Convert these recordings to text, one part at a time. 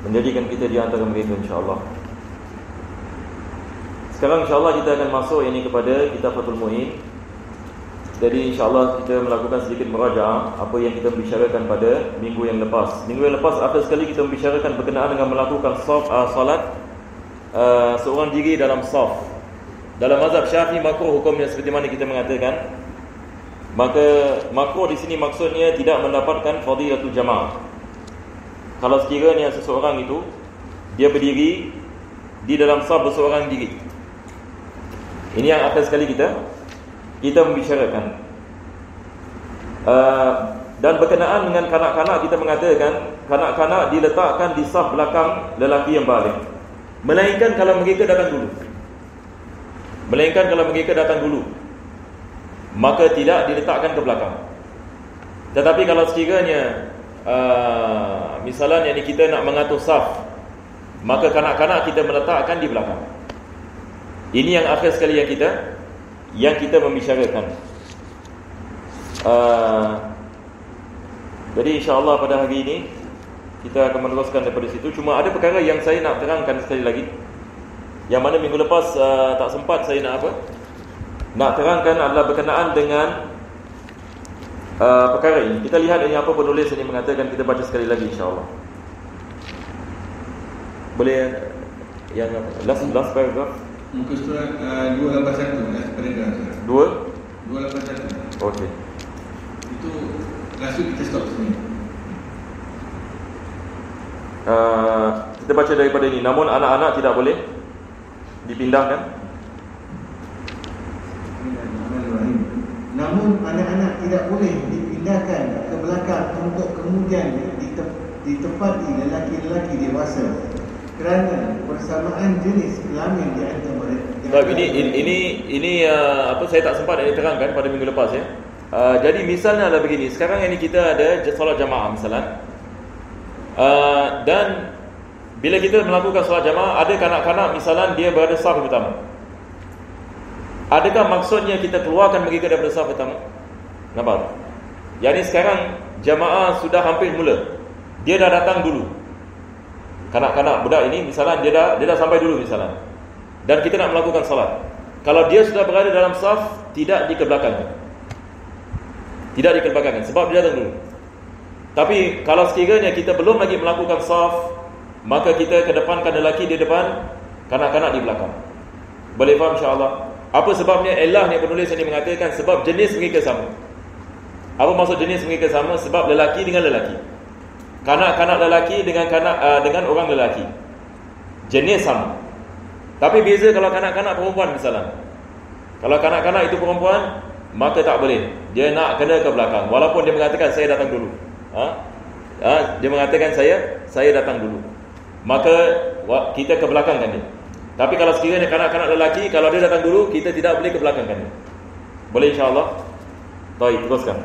menjadikan kita di antara mereka insya-Allah. Sekarang insya-Allah kita akan masuk ini kepada kitab Fathul Muin. Jadi insya-Allah kita melakukan sedikit merajaah apa yang kita bicarakan pada minggu yang lepas. Minggu yang lepas akhir sekali kita bicarakan berkenaan dengan melakukan solat seorang diri dalam saf. Dalam mazhab Syafi'i makruh hukumnya seperti mana kita mengatakan. Maka makruh di sini maksudnya tidak mendapatkan fadilatul jamaah. Kalau sekiranya seseorang itu dia berdiri di dalam saf berseorang diri. Ini yang akhir sekali kita membicarakan. Dan berkenaan dengan kanak-kanak kita mengatakan kanak-kanak diletakkan di saf belakang lelaki yang baligh. Melainkan kalau mereka datang dulu. Maka tidak diletakkan ke belakang. Tetapi kalau sekiranya misalnya kita nak mengatur saf, maka kanak-kanak kita meletakkan di belakang. Ini yang akhir sekali yang kita membicarakan. Jadi insya-Allah pada hari ini kita akan meneruskan daripada situ. Cuma ada perkara yang saya nak terangkan sekali lagi, yang mana minggu lepas tak sempat saya nak terangkan adalah berkenaan dengan perkara ini. Kita lihat ini apa penulis ini mengatakan, kita baca sekali lagi insya-Allah. Boleh yang last paragraph? Muka surat 281 last paragraph. 281. Okey. Itu langsung kita stop sini. Kita baca daripada ini. Namun anak-anak tidak boleh dipindahkan. Namun anak-anak tidak boleh dipindahkan ke belakang untuk kemudian ditempati lelaki-lelaki dewasa kerana persamaan jenis kelamin di antara mereka. Ini apa saya tak sempat nak terangkan pada minggu lepas ya. Jadi misalnya adalah begini. Sekarang ini kita ada solat jamaah misalnya. Dan bila kita melakukan solat jamaah, ada kanak-kanak misalnya dia berada saf pertama. Adakah maksudnya kita keluarkan mereka daripada saf pertama? Nampak? Yang sekarang jamaah sudah hampir mula. Dia dah datang dulu. Kanak-kanak budak ini misalnya dia dah sampai dulu misalnya. Dan kita nak melakukan salat. Kalau dia sudah berada dalam saf, tidak dikebelakangkan. Tidak dikebelakangkan sebab dia datang dulu. Tapi kalau sekiranya kita belum lagi melakukan saf, maka kita kedepankan lelaki di depan, kanak-kanak di belakang. Boleh faham insya-Allah? Apa sebabnya? Elah ni penulis ini mengatakan sebab jenis mereka sama. Apa maksud jenis mereka sama? Sebab lelaki dengan lelaki, kanak-kanak lelaki dengan orang lelaki, jenis sama. Tapi beza kalau kanak-kanak perempuan misalnya. Kalau kanak-kanak itu perempuan, maka tak boleh. Dia nak kena ke belakang. Walaupun dia mengatakan saya datang dulu. Dia mengatakan saya datang dulu. Maka kita ke belakangkan dia. Tapi kalau sekiranya kanak-kanak lelaki, kalau dia datang dulu, kita tidak boleh ke belakangkan dia. Boleh insya-Allah? Baik, teruskan.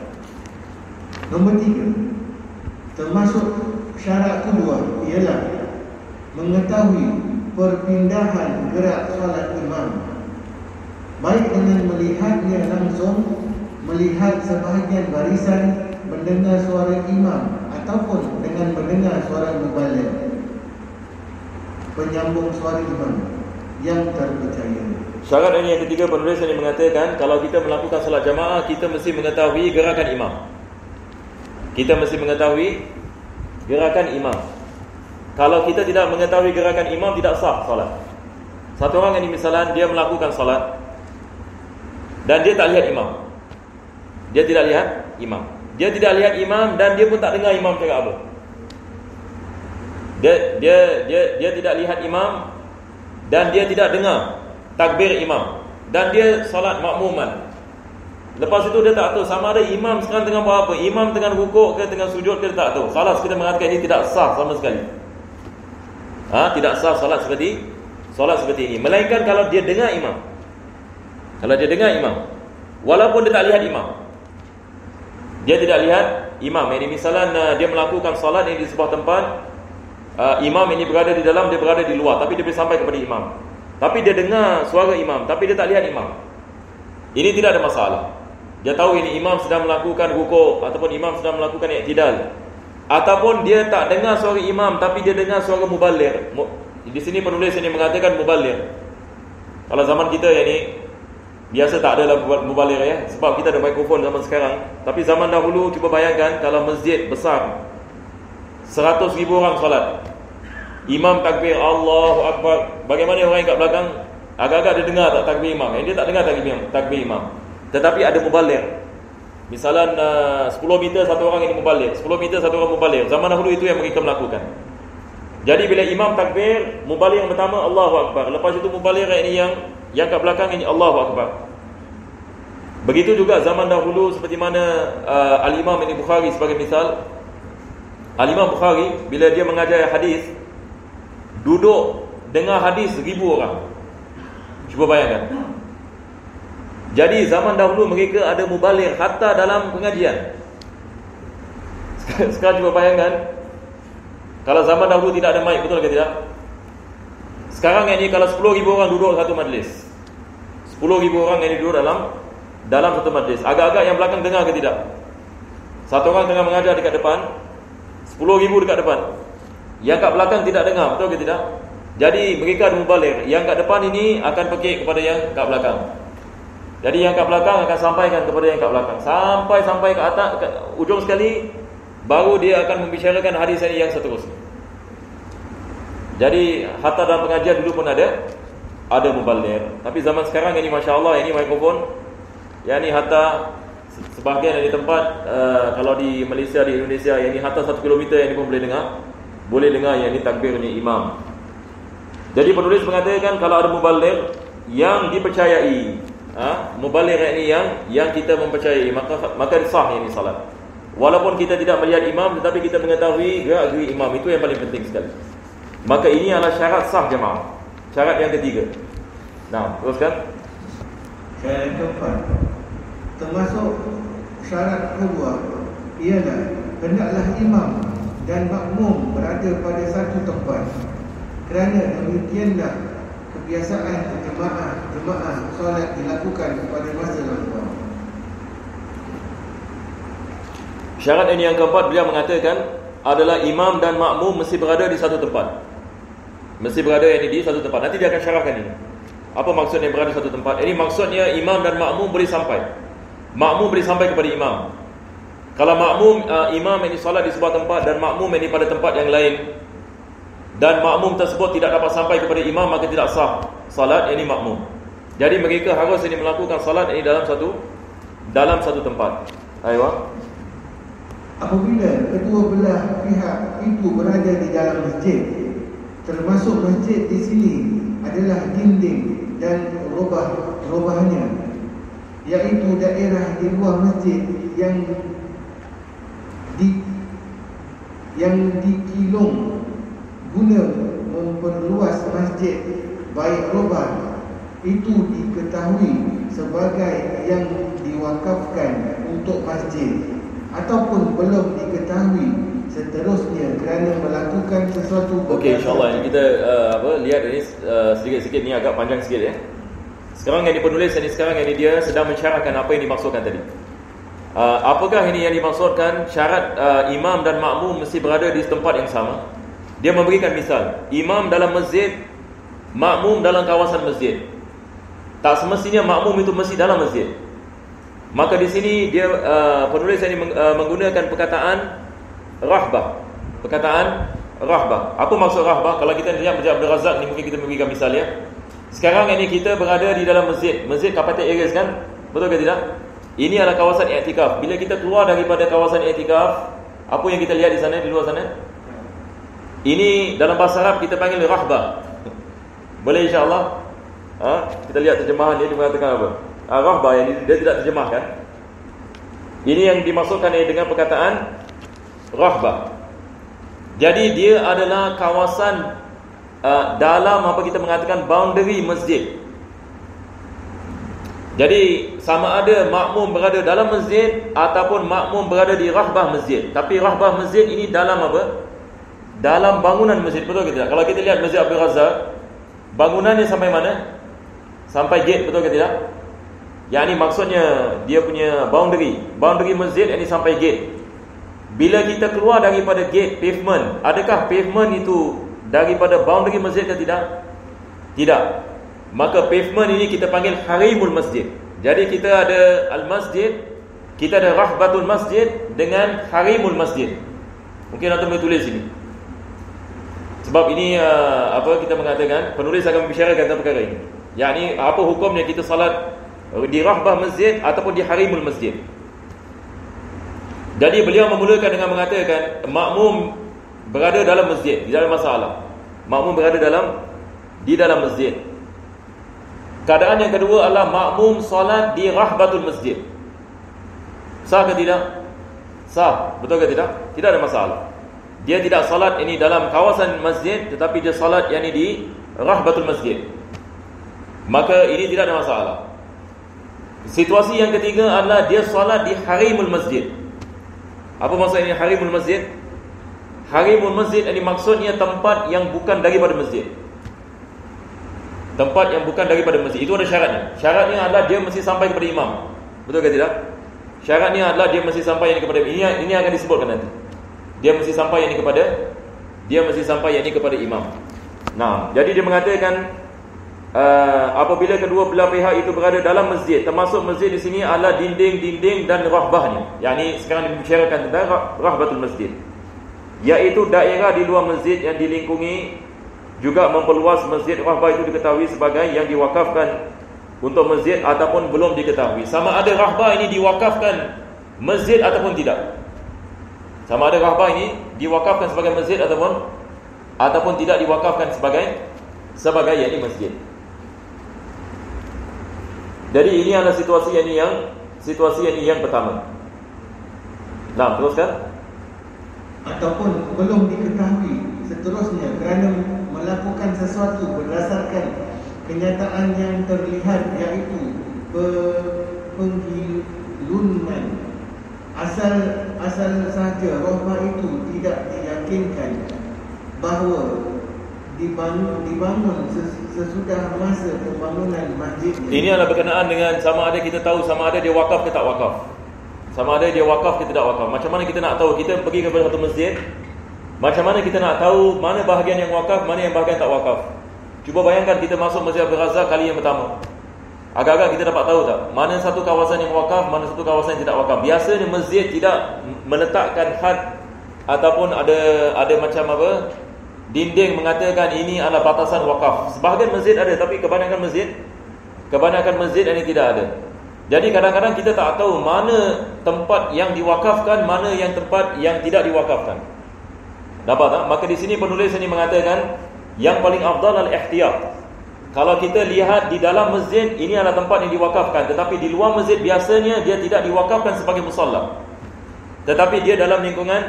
Nombor 3, termasuk syarat kedua ialah mengetahui perpindahan gerak solat imam, baik dengan melihatnya langsung, melihat sebahagian barisan, mendengar suara imam, ataupun dengan mendengar suara mubaligh, penyambung suara imam yang terpercaya. Syarat ini yang ketiga, penulis ini mengatakan kalau kita melakukan solat jamaah, kita mesti mengetahui gerakan imam. Kita mesti mengetahui gerakan imam. Kalau kita tidak mengetahui gerakan imam, tidak sah solat. Satu orang ini misalnya dia melakukan solat dan dia tak lihat imam. Dia tidak lihat imam. Dia tidak lihat imam dan dia pun tak dengar imam cakap apa. Dia tidak lihat imam dan dia tidak dengar takbir imam, dan dia solat makmuman. Lepas itu dia tak tahu sama ada imam sekarang tengah buat apa, imam tengah rukuk ke tengah sujud ke, dia tak tahu. Salah, kita mengatakan ini tidak sah sama sekali. Tidak sah solat seperti ini. Melainkan kalau dia dengar imam. Kalau dia dengar imam, walaupun dia tak lihat imam. Dia tidak lihat imam. Ini misalnya dia melakukan solat ini di sebuah tempat, imam ini berada di dalam, dia berada di luar, tapi dia boleh sampai kepada imam. Tapi dia dengar suara imam, tapi dia tak lihat imam. Ini tidak ada masalah. Dia tahu ini imam sedang melakukan rukuk ataupun imam sedang melakukan i'tidal. ataupun dia tak dengar suara imam tapi dia dengar suara muballigh. Di sini penulis ini mengatakan muballigh. Kalau zaman kita yang ni biasa tak ada lah muballigh ya, sebab kita ada mikrofon zaman sekarang. Tapi zaman dahulu cuba bayangkan kalau masjid besar 100,000 orang solat, imam takbir Allahu Akbar, bagaimana orang yang kat belakang agak-agak dia dengar tak takbir imam? Dia tak dengar takbir imam. Tetapi ada muballigh. Misalan 10 meter satu orang ini muballigh, 10 meter satu orang muballigh. Zaman dahulu itu yang mereka melakukan. Jadi bila imam takbir, muballigh yang pertama Allahu Akbar. Lepas itu muballigh ini yang kat belakang ini Allahu Akbar. Begitu juga zaman dahulu seperti mana Al-Imam ini Bukhari sebagai misal. Al-Imam Bukhari bila dia mengajar hadis, duduk dengar hadis 1,000 orang. Cuba bayangkan. Jadi zaman dahulu mereka ada mubaligh hatta dalam pengajian. Sekarang cuba bayangkan, kalau zaman dahulu tidak ada mic, betul ke tidak? Sekarang ini kalau 10,000 orang duduk satu majlis, 10,000 orang ini duduk dalam satu majlis, agak-agak yang belakang dengar ke tidak? Satu orang tengah mengajar dekat depan, 10,000 dekat depan, yang kat belakang tidak dengar, betul ke tidak? Jadi mereka ada mubaligh. Yang kat depan ini akan pekik kepada yang kat belakang. Jadi yang kat belakang akan sampaikan kepada yang kat belakang, sampai ke atas, ke ujung sekali, baru dia akan membicarakan hadis ini yang seterusnya. Jadi hatta dalam pengajian dulu pun ada mubaligh. Tapi zaman sekarang ini masya-Allah, ini mikrofon, yang ni hatta sebahagian dari tempat kalau di Malaysia, di Indonesia, yang ni hatta 1 kilometer yang ni pun boleh dengar yang ni takbirnya imam. Jadi penulis mengatakan kalau ada mubaligh yang dipercayai, mubaligh ini yang kita mempercayai, maka sah ini salat. Walaupun kita tidak melihat imam, tetapi kita mengetahui gerak-gerik imam, itu yang paling penting sekali. Maka ini adalah syarat sah jemaah. Syarat yang ketiga. Nah, teruskan. Syarat keempat, termasuk syarat kedua ialah hendaklah imam dan makmum berada pada satu tempat. Kerana demikianlah kebiasaan jemaah solat dilakukan pada masa lampau. Syarat ini yang keempat, beliau mengatakan adalah imam dan makmum mesti berada di satu tempat. Mesti berada di satu tempat. Nanti dia akan syarahkan ini. Apa maksudnya berada di satu tempat? Ini maksudnya imam dan makmum boleh sampai. Makmum boleh sampai kepada imam. Kalau makmum imam ini solat di sebuah tempat dan makmum ini pada tempat yang lain, dan makmum tersebut tidak dapat sampai kepada imam, maka tidak sah salat ini makmum. Jadi mereka harus ini melakukan salat ini dalam satu tempat. Aywa. Apabila kedua belah pihak itu berada di dalam masjid, termasuk masjid di sini adalah dinding dan robahnya, iaitu daerah di luar masjid yang dikilung guna memperluas masjid, baik robah itu diketahui sebagai yang diwakafkan untuk masjid, ataupun belum diketahui seterusnya kerana melakukan sesuatu. Okey, insya-Allah ini kita lihat ini sedikit-sedikit ni agak panjang sikit ya. Sekarang yang penulis ini sekarang ini dia sedang mensyarahkan apa yang dimaksudkan tadi. Apakah ini yang dimaksudkan syarat imam dan makmum mesti berada di tempat yang sama? Dia memberikan misal, imam dalam masjid, makmum dalam kawasan masjid. Tak semestinya makmum itu mesti dalam masjid. Maka di sini dia penulis ini menggunakan perkataan rahbah. Perkataan rahbah. Apa maksud rahbah? Kalau kita lihat Masjid Abdul Razak ni, mungkin kita memberikan misal ya. Sekarang ini kita berada di dalam masjid, masjid Kapatid Areas kan? Betul ke tidak? Ini adalah kawasan i'tikaf. Bila kita keluar daripada kawasan i'tikaf, apa yang kita lihat di sana, di luar sana? Ini dalam bahasa Arab kita panggil rahbah. Boleh insya-Allah? Kita lihat terjemahan dia mengatakan apa? Rahbah yang dia tidak terjemahkan. Ini yang dimaksudkan dengan perkataan rahbah. Jadi dia adalah kawasan dalam apa kita mengatakan boundary masjid. Jadi sama ada makmum berada dalam masjid ataupun makmum berada di rahbah masjid. Tapi rahbah masjid ini dalam apa? Dalam bangunan masjid, betul ke tidak? Kalau kita lihat Masjid Abdul Razak, bangunannya sampai mana? Sampai gate, betul ke tidak? Yang ini maksudnya dia punya boundary masjid ini sampai gate. Bila kita keluar daripada gate pavement, adakah pavement itu daripada boundary masjid ke tidak? Tidak. Maka pavement ini kita panggil harimul masjid. Jadi kita ada al-masjid, kita ada rahbatul masjid dengan harimul masjid. Mungkin Antum boleh tulis sini. Sebab ini kita mengatakan penulis akan membicarakan tentang perkara ini. Yakni apa hukumnya kita salat di rahbah masjid ataupun di harimul masjid. Jadi beliau memulakan dengan mengatakan makmum berada dalam masjid, tidak ada masalah. Makmum berada di dalam masjid. Keadaan yang kedua adalah makmum solat di rahbatul masjid. Sah ke tidak? Sah, betul ke tidak? Tidak ada masalah. Dia tidak solat ini dalam kawasan masjid, tetapi dia solat yang ini di rahbatul masjid. Maka ini tidak ada masalah. Situasi yang ketiga adalah dia solat di harimul masjid. Apa maksudnya harimul masjid? Harimul masjid ini maksudnya tempat yang bukan daripada masjid. Tempat yang bukan daripada masjid. Itu ada syaratnya. Syaratnya adalah dia mesti sampai kepada imam. Betul ke tidak? Syaratnya adalah dia mesti sampai yang kepada ini akan disebutkan nanti. Dia mesti sampai yang ini kepada imam. Nah, jadi dia mengatakan apabila kedua belah pihak itu berada dalam masjid, termasuk masjid di sini adalah dinding-dinding dan rahbahnya. Yakni sekarang dibicarakan tentang rahbatul masjid, iaitu daerah di luar masjid yang dilingkungi. Juga memperluas masjid. Rahbah itu diketahui sebagai yang diwakafkan untuk masjid ataupun belum diketahui. Sama ada rahbah ini diwakafkan masjid ataupun tidak. Sama ada rahbah ini diwakafkan sebagai masjid ataupun tidak diwakafkan sebagai yakni masjid. Jadi ini adalah situasi yang pertama. Nah, teruskan. Ataupun belum diketahui seterusnya kerana melakukan sesuatu berdasarkan kenyataan yang terlihat, iaitu penggilungan. Asal sahaja rahbah itu tidak diyakinkan bahawa dibangun sesudah masa pembangunan masjid. Ini adalah berkenaan dengan sama ada kita tahu sama ada dia wakaf ke tak wakaf. Sama ada dia wakaf ke tidak wakaf. Macam mana kita nak tahu? Kita pergi kepada satu masjid, macam mana kita nak tahu mana bahagian yang wakaf, mana yang bahagian tak wakaf? Cuba bayangkan kita masuk Masjid Abdul Razak kali yang pertama. Agak-agak kita dapat tahu tak mana satu kawasan yang wakaf, mana satu kawasan yang tidak wakaf. Biasanya masjid tidak meletakkan had ataupun ada macam apa dinding mengatakan ini adalah batasan wakaf. Sebahagian masjid ada, tapi kebanyakan masjid ini tidak ada. Jadi kadang-kadang kita tak tahu mana tempat yang diwakafkan, mana yang tempat yang tidak diwakafkan. Dapat tak? Maka di sini penulis ini mengatakan yang paling afdal al-ihtiyat. Kalau kita lihat di dalam masjid, ini adalah tempat yang diwakafkan, tetapi di luar masjid biasanya dia tidak diwakafkan sebagai musalla, tetapi dia dalam lingkungan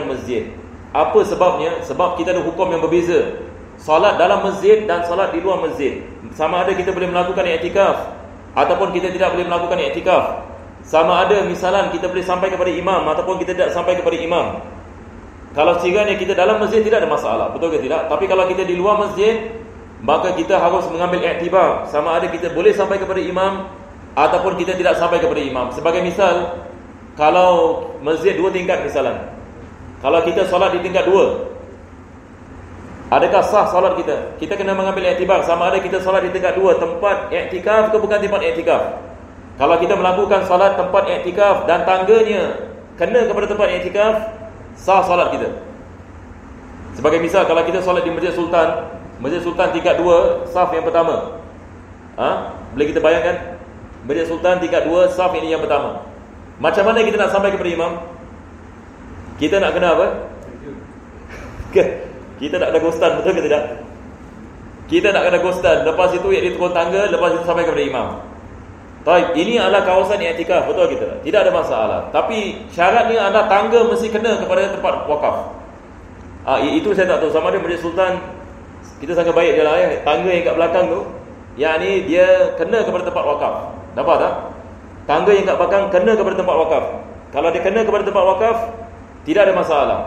masjid. Apa sebabnya? Sebab kita ada hukum yang berbeza. Salat dalam masjid dan salat di luar masjid. Sama ada kita boleh melakukan i'tikaf ataupun kita tidak boleh melakukan i'tikaf. Sama ada misalan kita boleh sampai kepada imam ataupun kita tidak sampai kepada imam. Kalau sekiranya kita dalam masjid tidak ada masalah, betul ke tidak? Tapi kalau kita di luar masjid, maka kita harus mengambil iktibar sama ada kita boleh sampai kepada imam ataupun kita tidak sampai kepada imam. Sebagai misal, kalau masjid 2 tingkat misalan, kalau kita solat di tingkat 2, adakah sah solat kita? Kita kena mengambil iktibar sama ada kita solat di tingkat 2 tempat iktikaf ke bukan tempat iktikaf. Kalau kita melakukan solat tempat iktikaf dan tangganya kena kepada tempat iktikaf, sah solat kita. Sebagai misal, kalau kita solat di Masjid Sultan tingkat 2, saf yang pertama. Boleh kita bayangkan? Masjid Sultan tingkat 2, saf ini yang pertama. Macam mana kita nak sampai kepada imam? Kita nak kena apa? Kita nak kena gostan, betul ke tidak? Kita nak kena gostan. Lepas itu dia turun tangga, lepas itu sampai kepada imam. Baik, ini adalah kawasan i'tikaf, betul ke tidak? Tidak ada masalah. Tapi syaratnya adalah tangga mesti kena kepada tempat wakaf. Itu saya tak tahu sama ada Masjid Sultan. Kita sangat baik je lah ya. Tangga yang kat belakang tu, yang ni dia kena kepada tempat wakaf. Dapat tak? Tangga yang kat belakang kena kepada tempat wakaf. Kalau dia kena kepada tempat wakaf, tidak ada masalah.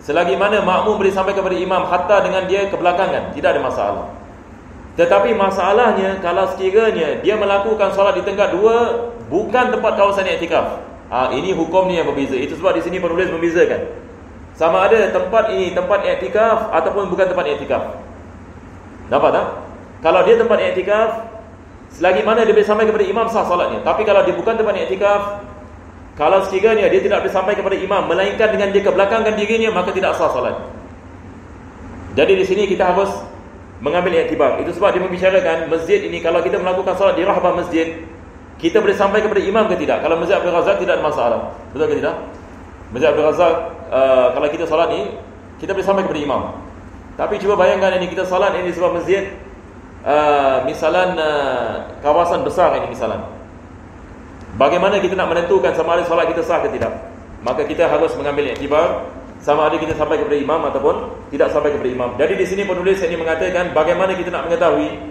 Selagi mana makmum boleh sampai kepada imam hatta dengan dia kebelakangan, tidak ada masalah. Tetapi masalahnya kalau sekiranya dia melakukan solat di tingkat 2 bukan tempat kawasan iktikaf. Ini hukum ni yang berbeza. Itu sebab di sini penulis membezakan sama ada tempat ini tempat i'tikaf ataupun bukan tempat i'tikaf. Nampak tak? Kalau dia tempat i'tikaf, selagi mana dia boleh sampai kepada imam, sah solatnya. Tapi kalau dia bukan tempat i'tikaf, kalau sekiranya dia tidak boleh sampai kepada imam, melainkan dengan dia kebelakangkan dirinya, maka tidak sah solat. Jadi di sini kita harus mengambil iktibar. Itu sebab dia membicarakan masjid ini, kalau kita melakukan solat di rahbah masjid, kita boleh sampai kepada imam ke tidak? Kalau Masjid Abdul Razak tidak ada masalah. Betul ke tidak? Masjid Abdul Razak, kalau kita solat ni, kita boleh sampai kepada imam. Tapi cuba bayangkan ini, kita solat ini di sebuah masjid, misalan kawasan besar ini misalan. Bagaimana kita nak menentukan sama ada solat kita sah ke tidak? Maka kita harus mengambil iktibar sama ada kita sampai kepada imam ataupun tidak sampai kepada imam. Jadi di sini penulis ini mengatakan bagaimana kita nak mengetahui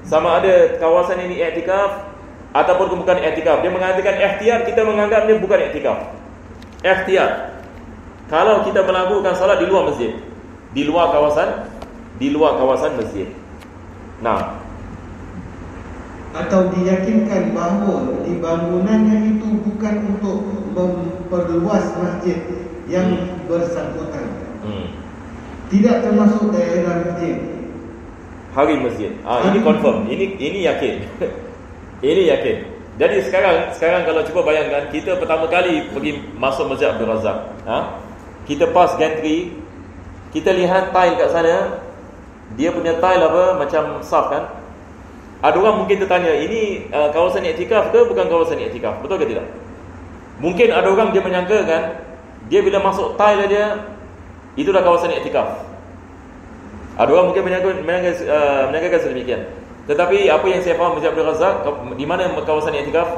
sama ada kawasan ini i'tikaf ataupun bukan i'tikaf. Dia mengatakan ikhtiar, kita menganggap dia bukan i'tikaf. Ikhtiar, kalau kita melakukan solat di luar masjid, di luar kawasan masjid. Nah, atau diyakinkan bahawa di bangunannya itu bukan untuk memperluas masjid yang bersangkutan. Tidak termasuk daerah masjid. Hari masjid. Ini confirm. Ini yakin. Ini yakin. Jadi sekarang kalau cuba bayangkan, kita pertama kali pergi masuk Masjid Abdul Razak. Kita pas gantry, kita lihat tile kat sana. Dia punya tile apa macam saf kan? Ada orang mungkin tertanya, ini kawasan i'tikaf ke bukan kawasan i'tikaf? Betul ke tidak? Mungkin ada orang dia menyangkakan, dia bila masuk tile dia, itu dah kawasan i'tikaf. Ada orang mungkin menyangkakan sedemikian. Tetapi apa yang saya faham Masjid Abdul Razak, di mana kawasan i'tikaf?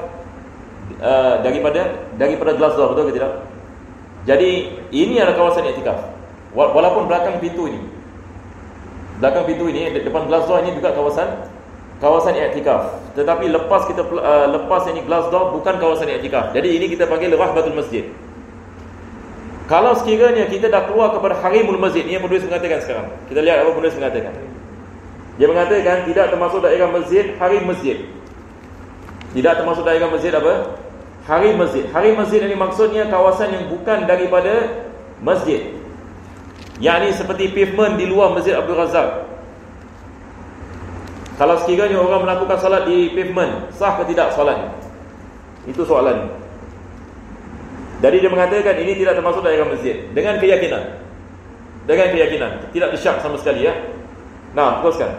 Daripada glass door, betul ke tidak? Jadi ini adalah kawasan i'tikaf. Walaupun belakang pintu ini, depan glass door ini juga kawasan i'tikaf. Tetapi lepas ini glass door, bukan kawasan i'tikaf. Jadi ini kita panggil rahbatul masjid. Kalau sekiranya kita dah keluar kepada harimul masjid, ini yang penulis mengatakan sekarang. Kita lihat apa penulis mengatakan. Dia mengatakan tidak termasuk daerah masjid, harim masjid. Tidak termasuk daerah masjid apa? Harim masjid. Harim masjid ini maksudnya kawasan yang bukan daripada masjid. Yakni seperti pavement di luar Masjid Abdul Razak. Kalau sekiranya orang melakukan salat di pavement, sah ke tidak salatnya? Itu soalan. Jadi dia mengatakan ini tidak termasuk daerah masjid. Dengan keyakinan, tidak bersyak sama sekali ya. Nah, teruskan.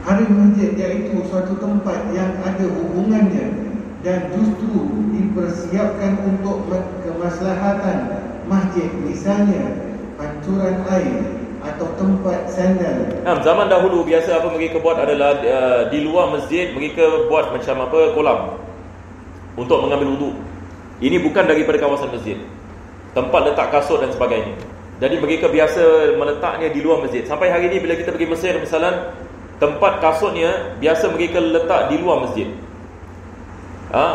Harim masjid iaitu suatu tempat yang ada hubungannya dan justru dipersiapkan untuk kemaslahatan masjid, misalnya pancuran air atau tempat sandal. Zaman dahulu biasa apa mereka buat adalah di luar masjid mereka buat macam apa kolam untuk mengambil wuduk. Ini bukan daripada kawasan masjid. Tempat letak kasut dan sebagainya. Jadi mereka biasa meletaknya di luar masjid. Sampai hari ini bila kita pergi Mesir misalnya, tempat kasutnya biasa mereka letak di luar masjid.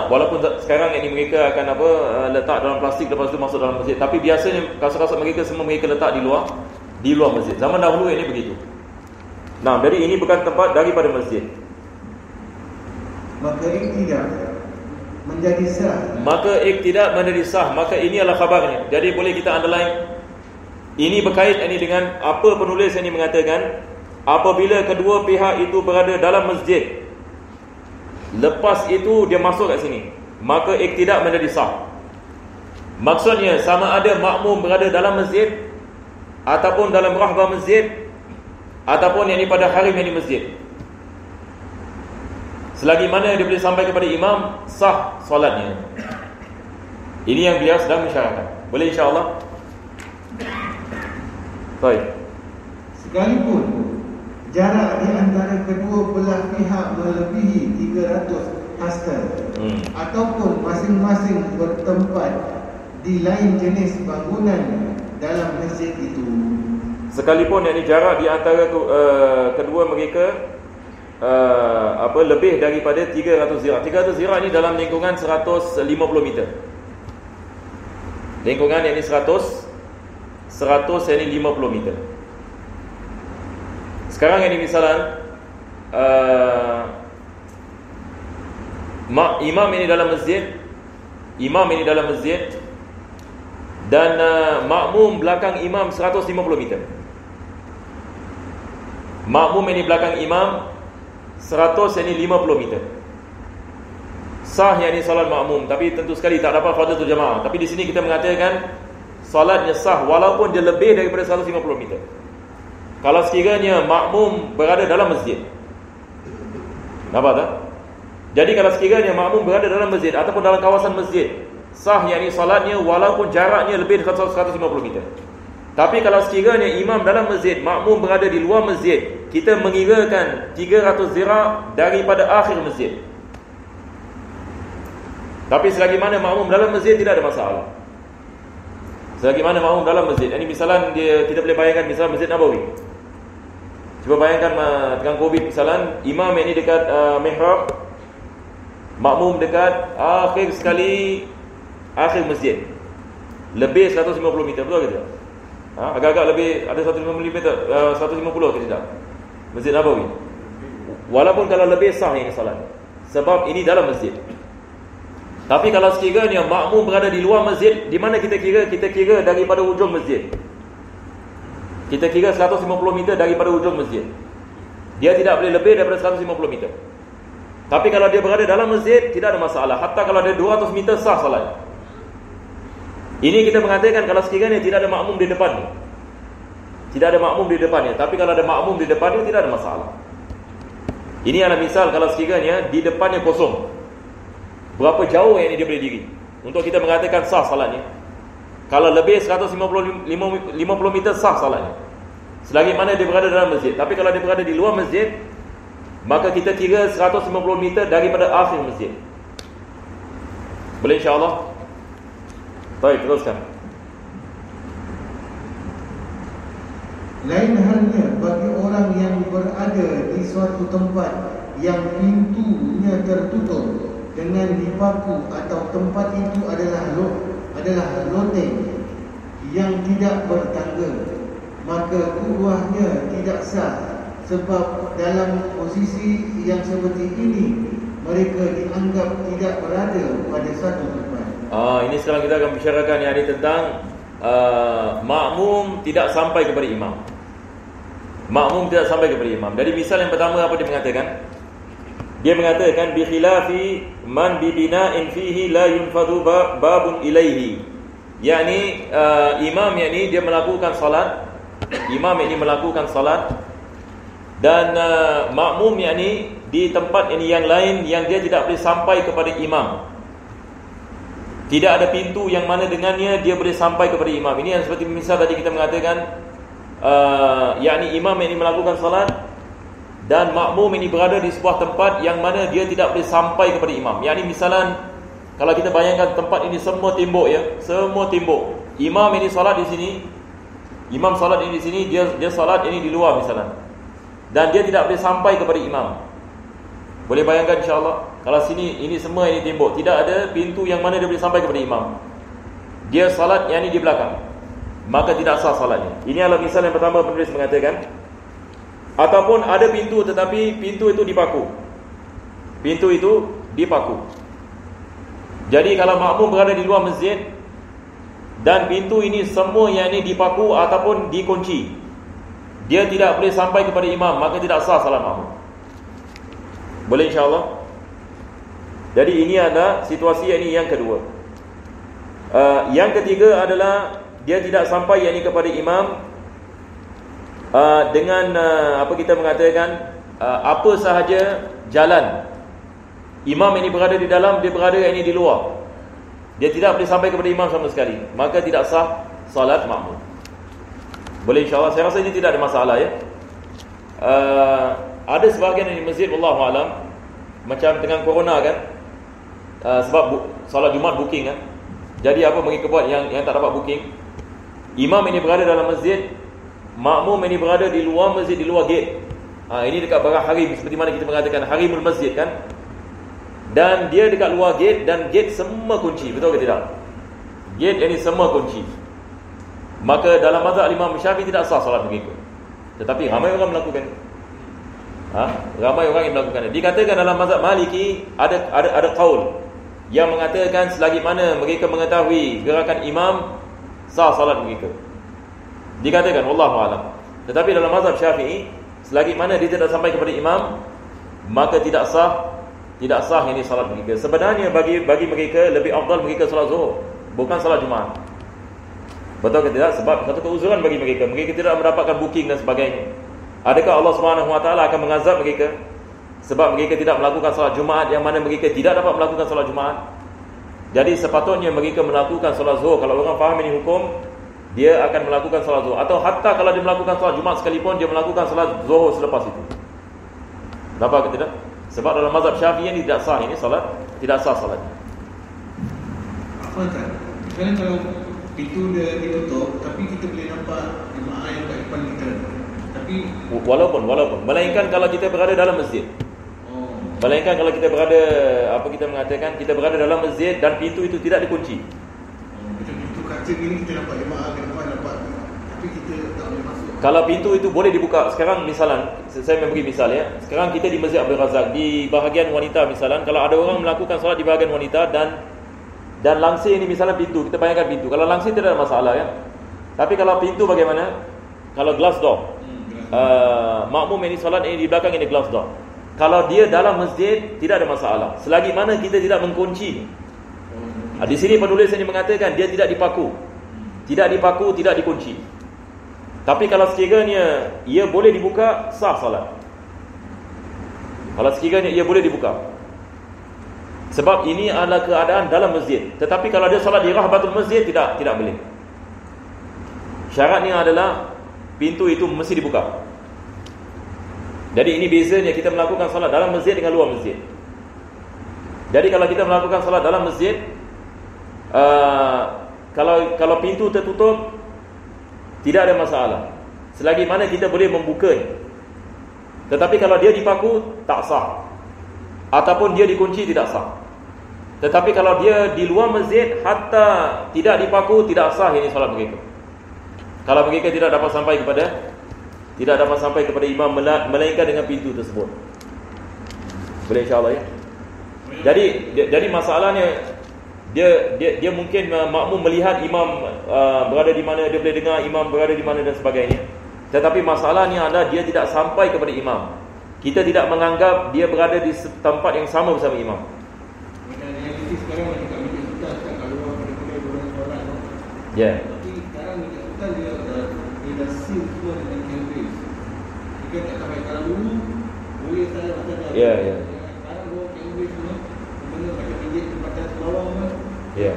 Walaupun sekarang ini mereka akan letak dalam plastik, lepas itu masuk dalam masjid. Tapi biasanya kasut-kasut mereka semua mereka letak di luar masjid. Zaman dahulu ini begitu. Nah, jadi ini bukan tempat daripada masjid. Maka iktidak menjadi sah. Maka ini adalah khabarnya. Jadi boleh kita underline. Ini berkait ini dengan apa penulis ini mengatakan, apabila kedua pihak itu berada dalam masjid, lepas itu dia masuk kat sini, maka iktidak menjadi sah. Maksudnya sama ada makmum berada dalam masjid ataupun dalam rahbah masjid ataupun yang ini pada harim yang di masjid, selagi mana dia boleh sampai kepada imam, sah solatnya. Ini yang beliau sedang mensyaratkan. Boleh insya-Allah. Baik. Sekalipun jarak di antara kedua belah pihak melebihi 300 hasta ataupun masing-masing bertempat di lain jenis bangunan dalam masjid itu. Sekalipun yang ini jarak di antara kedua mereka lebih daripada 300 zirah. 300 zirah ini dalam lingkungan 150 meter. Lingkungan yang ini 100 yang ini 50 meter. Sekarang ini misalan imam ini dalam masjid, imam ini dalam masjid dan makmum belakang imam 150 meter. Makmum ini belakang imam 150 meter. Sah yang ini salat makmum, tapi tentu sekali tak dapat fardhu jamaah. Tapi di sini kita mengatakan salatnya sah walaupun dia lebih daripada 150 meter. Kalau sekiranya makmum berada dalam masjid. Nampak tak? Jadi kalau sekiranya makmum berada dalam masjid ataupun dalam kawasan masjid, sah yakni salatnya walaupun jaraknya lebih dari 150 meter. Tapi kalau sekiranya imam dalam masjid, makmum berada di luar masjid, kita mengirakan 300 zira' daripada akhir masjid. Tapi selagi mana makmum dalam masjid tidak ada masalah. Selagi mana makmum dalam masjid. Ini misalan kita boleh bayangkan misalan Masjid Nabawi. Cuba bayangkan dengan Covid misalan, imam ini dekat mihrab, makmum dekat akhir sekali akhir masjid. Lebih 150 meter, betul ke tidak? Agak-agak lebih, ada 150 meter, 150 ke tidak? Masjid Nabawi. Walaupun kalau lebih sah ini salat, sebab ini dalam masjid. Tapi kalau sekiranya makmum berada di luar masjid, di mana kita kira? Kita kira daripada ujung masjid. Kita kira 150 meter daripada ujung masjid. Dia tidak boleh lebih daripada 150 meter. Tapi kalau dia berada dalam masjid, tidak ada masalah. Hatta kalau ada 200 meter sah salat. Ini kita mengatakan kalau sekiranya tidak ada makmum di depannya. Tidak ada makmum di depannya. Tapi kalau ada makmum di depannya, tidak ada masalah. Ini adalah misal kalau sekiranya di depannya kosong. Berapa jauh yang dia boleh diri untuk kita mengatakan sah salatnya. Kalau lebih 150 meter sah salatnya, selagi mana dia berada dalam masjid. Tapi kalau dia berada di luar masjid, maka kita kira 150 meter daripada akhir masjid. Boleh insyaAllah? Baik, teruskan. Lain halnya bagi orang yang berada di suatu tempat yang pintunya tertutup dengan dipaku atau tempat itu adalah loteng yang tidak bertangga, maka kuahnya tidak sah, sebab dalam posisi yang seperti ini mereka dianggap tidak berada pada satu tempat. Ini sekarang kita akan bicarakan yang ini tentang makmum tidak sampai kepada imam. Makmum tidak sampai kepada imam. Dari misal yang pertama apa dia mengatakan? Dia mengatakan bi khilafi man bi bina'in fihi la yunfadhu babun ilaihi. Yakni imam yakni dia melakukan salat, imam ini melakukan salat dan makmum yakni di tempat ini yang lain yang dia tidak boleh sampai kepada imam. Tidak ada pintu yang mana dengannya dia boleh sampai kepada imam. Ini yang seperti misal tadi kita mengatakan yakni imam ini melakukan salat dan makmum ini berada di sebuah tempat yang mana dia tidak boleh sampai kepada imam. Yang ini misalan, kalau kita bayangkan tempat ini semua tembok ya, semua tembok. Imam ini salat di sini, imam salat ini di sini, dia salat ini di luar misalan. Dan dia tidak boleh sampai kepada imam. Boleh bayangkan insya-Allah, kalau sini ini semua ini tembok, tidak ada pintu yang mana dia boleh sampai kepada imam. Dia salat yang ini di belakang, maka tidak sah salatnya. Ini adalah misal yang pertama penulis mengatakan. Ataupun ada pintu tetapi pintu itu dipaku. Pintu itu dipaku. Jadi kalau makmum berada di luar masjid dan pintu ini semua yang ini dipaku ataupun dikunci, dia tidak boleh sampai kepada imam, maka tidak sah salat makmum. Boleh insyaAllah? Jadi ini adalah situasi yang kedua. Yang ketiga adalah dia tidak sampai yang ini kepada imam dengan apa kita mengatakan apa sahaja jalan. Imam ini berada di dalam, dia berada ini di luar. Dia tidak boleh sampai kepada imam sama sekali, maka tidak sah salat makmum. Boleh insyaAllah. Saya rasa ini tidak ada masalah ya. Ada sebahagian di masjid wallahu alam macam dengan corona kan, sebab salat Jumaat booking kan. Jadi apa mereka buat yang tak dapat booking, imam ini berada dalam masjid, makmum ini berada di luar masjid, di luar gate. Ini dekat barang harim, seperti mana kita mengatakan harimul masjid kan. Dan dia dekat luar gate, dan gate semua kunci, betul ke tidak? Gate ini semua kunci. Maka dalam mazhab Imam Syafi'i tidak sah salat begitu. Tetapi ramai orang melakukan. Ramai orang yang melakukan. Dikatakan dalam mazhab Maliki ada qaul. yang mengatakan selagi mana mereka mengetahui gerakan imam, sah salat mereka. Dikatakan wallahu alam. Tetapi dalam mazhab Syafi'i, selagi mana dia tidak sampai kepada imam, maka tidak sah ini salat mereka. Sebenarnya bagi mereka lebih afdal mereka salat Zuhur, bukan salat Jumaat. Betul ke tidak? Sebab satu keuzuran bagi mereka. Mereka tidak mendapatkan booking dan sebagainya. Adakah Allah Subhanahu Wa Taala akan mengazab mereka sebab mereka tidak melakukan salat Jumaat, yang mana mereka tidak dapat melakukan salat Jumaat? Jadi sepatutnya mereka melakukan salat Zuhur. Kalau orang faham ini hukum, dia akan melakukan salat Zuhur. Atau hatta kalau dia melakukan salat Jumaat sekalipun, dia melakukan salat Zuhur selepas itu. Nampak ke tidak? Sebab dalam mazhab Syafi'i ini tidak sah ini salat, tidak sah salatnya. Apa tak? Sekarang kalau pintu dia ditutup, tapi kita boleh nampak jemaah yang kat depan kita. Tapi walaupun melainkan kalau kita berada dalam masjid. Melainkan kalau kita berada, apa kita mengatakan, kita berada dalam masjid dan pintu itu tidak dikunci. Macam pintu kaca ni kita nampak jemaah kat depan, nampak, tapi kita tak boleh masuk. Kalau pintu itu boleh dibuka. Sekarang misalan, saya memberi misal ya. Sekarang kita di Masjid Abdul Razak, di bahagian wanita misalan, kalau ada orang melakukan solat di bahagian wanita dan langsir ini misalnya pintu, kita bayangkan pintu. Kalau langsir tidak ada masalah ya. Tapi kalau pintu bagaimana? Kalau glass door, makmum ini solat ini di belakang ini glass door. Kalau dia dalam masjid tidak ada masalah, selagi mana kita tidak mengunci. Di sini penulis ini mengatakan dia tidak dipaku, tidak dikunci. Tapi kalau sekiranya ia boleh dibuka, sah salat. Kalau sekiranya ia boleh dibuka, sebab ini adalah keadaan dalam masjid. Tetapi kalau dia salat di rahbatul masjid, tidak boleh. Syaratnya adalah pintu itu mesti dibuka. Jadi ini bezanya kita melakukan salat dalam masjid dengan luar masjid. Jadi kalau kita melakukan salat dalam masjid, kalau pintu tertutup, tidak ada masalah, selagi mana kita boleh membukanya. Tetapi kalau dia dipaku, tak sah. Ataupun dia dikunci, tidak sah. Tetapi kalau dia di luar masjid, hatta tidak dipaku, tidak sah ini salat mereka. Kalau mereka tidak dapat sampai kepada imam, melainkan dengan pintu tersebut. Boleh insya-Allah ya. Jadi masalahnya dia mungkin makmum melihat imam berada di mana, dia boleh dengar imam berada di mana dan sebagainya. Tetapi masalahnya adalah dia tidak sampai kepada imam. Kita tidak menganggap dia berada di tempat yang sama bersama imam. Macam realiti sekarang lagi kat Masjid Sultan, kalau orang boleh orang solat. Ya. Tapi sekarang Masjid Sultan dia dah seal semua dengan canvas. Jika tak sampai kalau dulu boleh saya macam dah. Ya. Sekarang bawa canvas semua, benda macam masjid tempatan Selawang kan. Ya.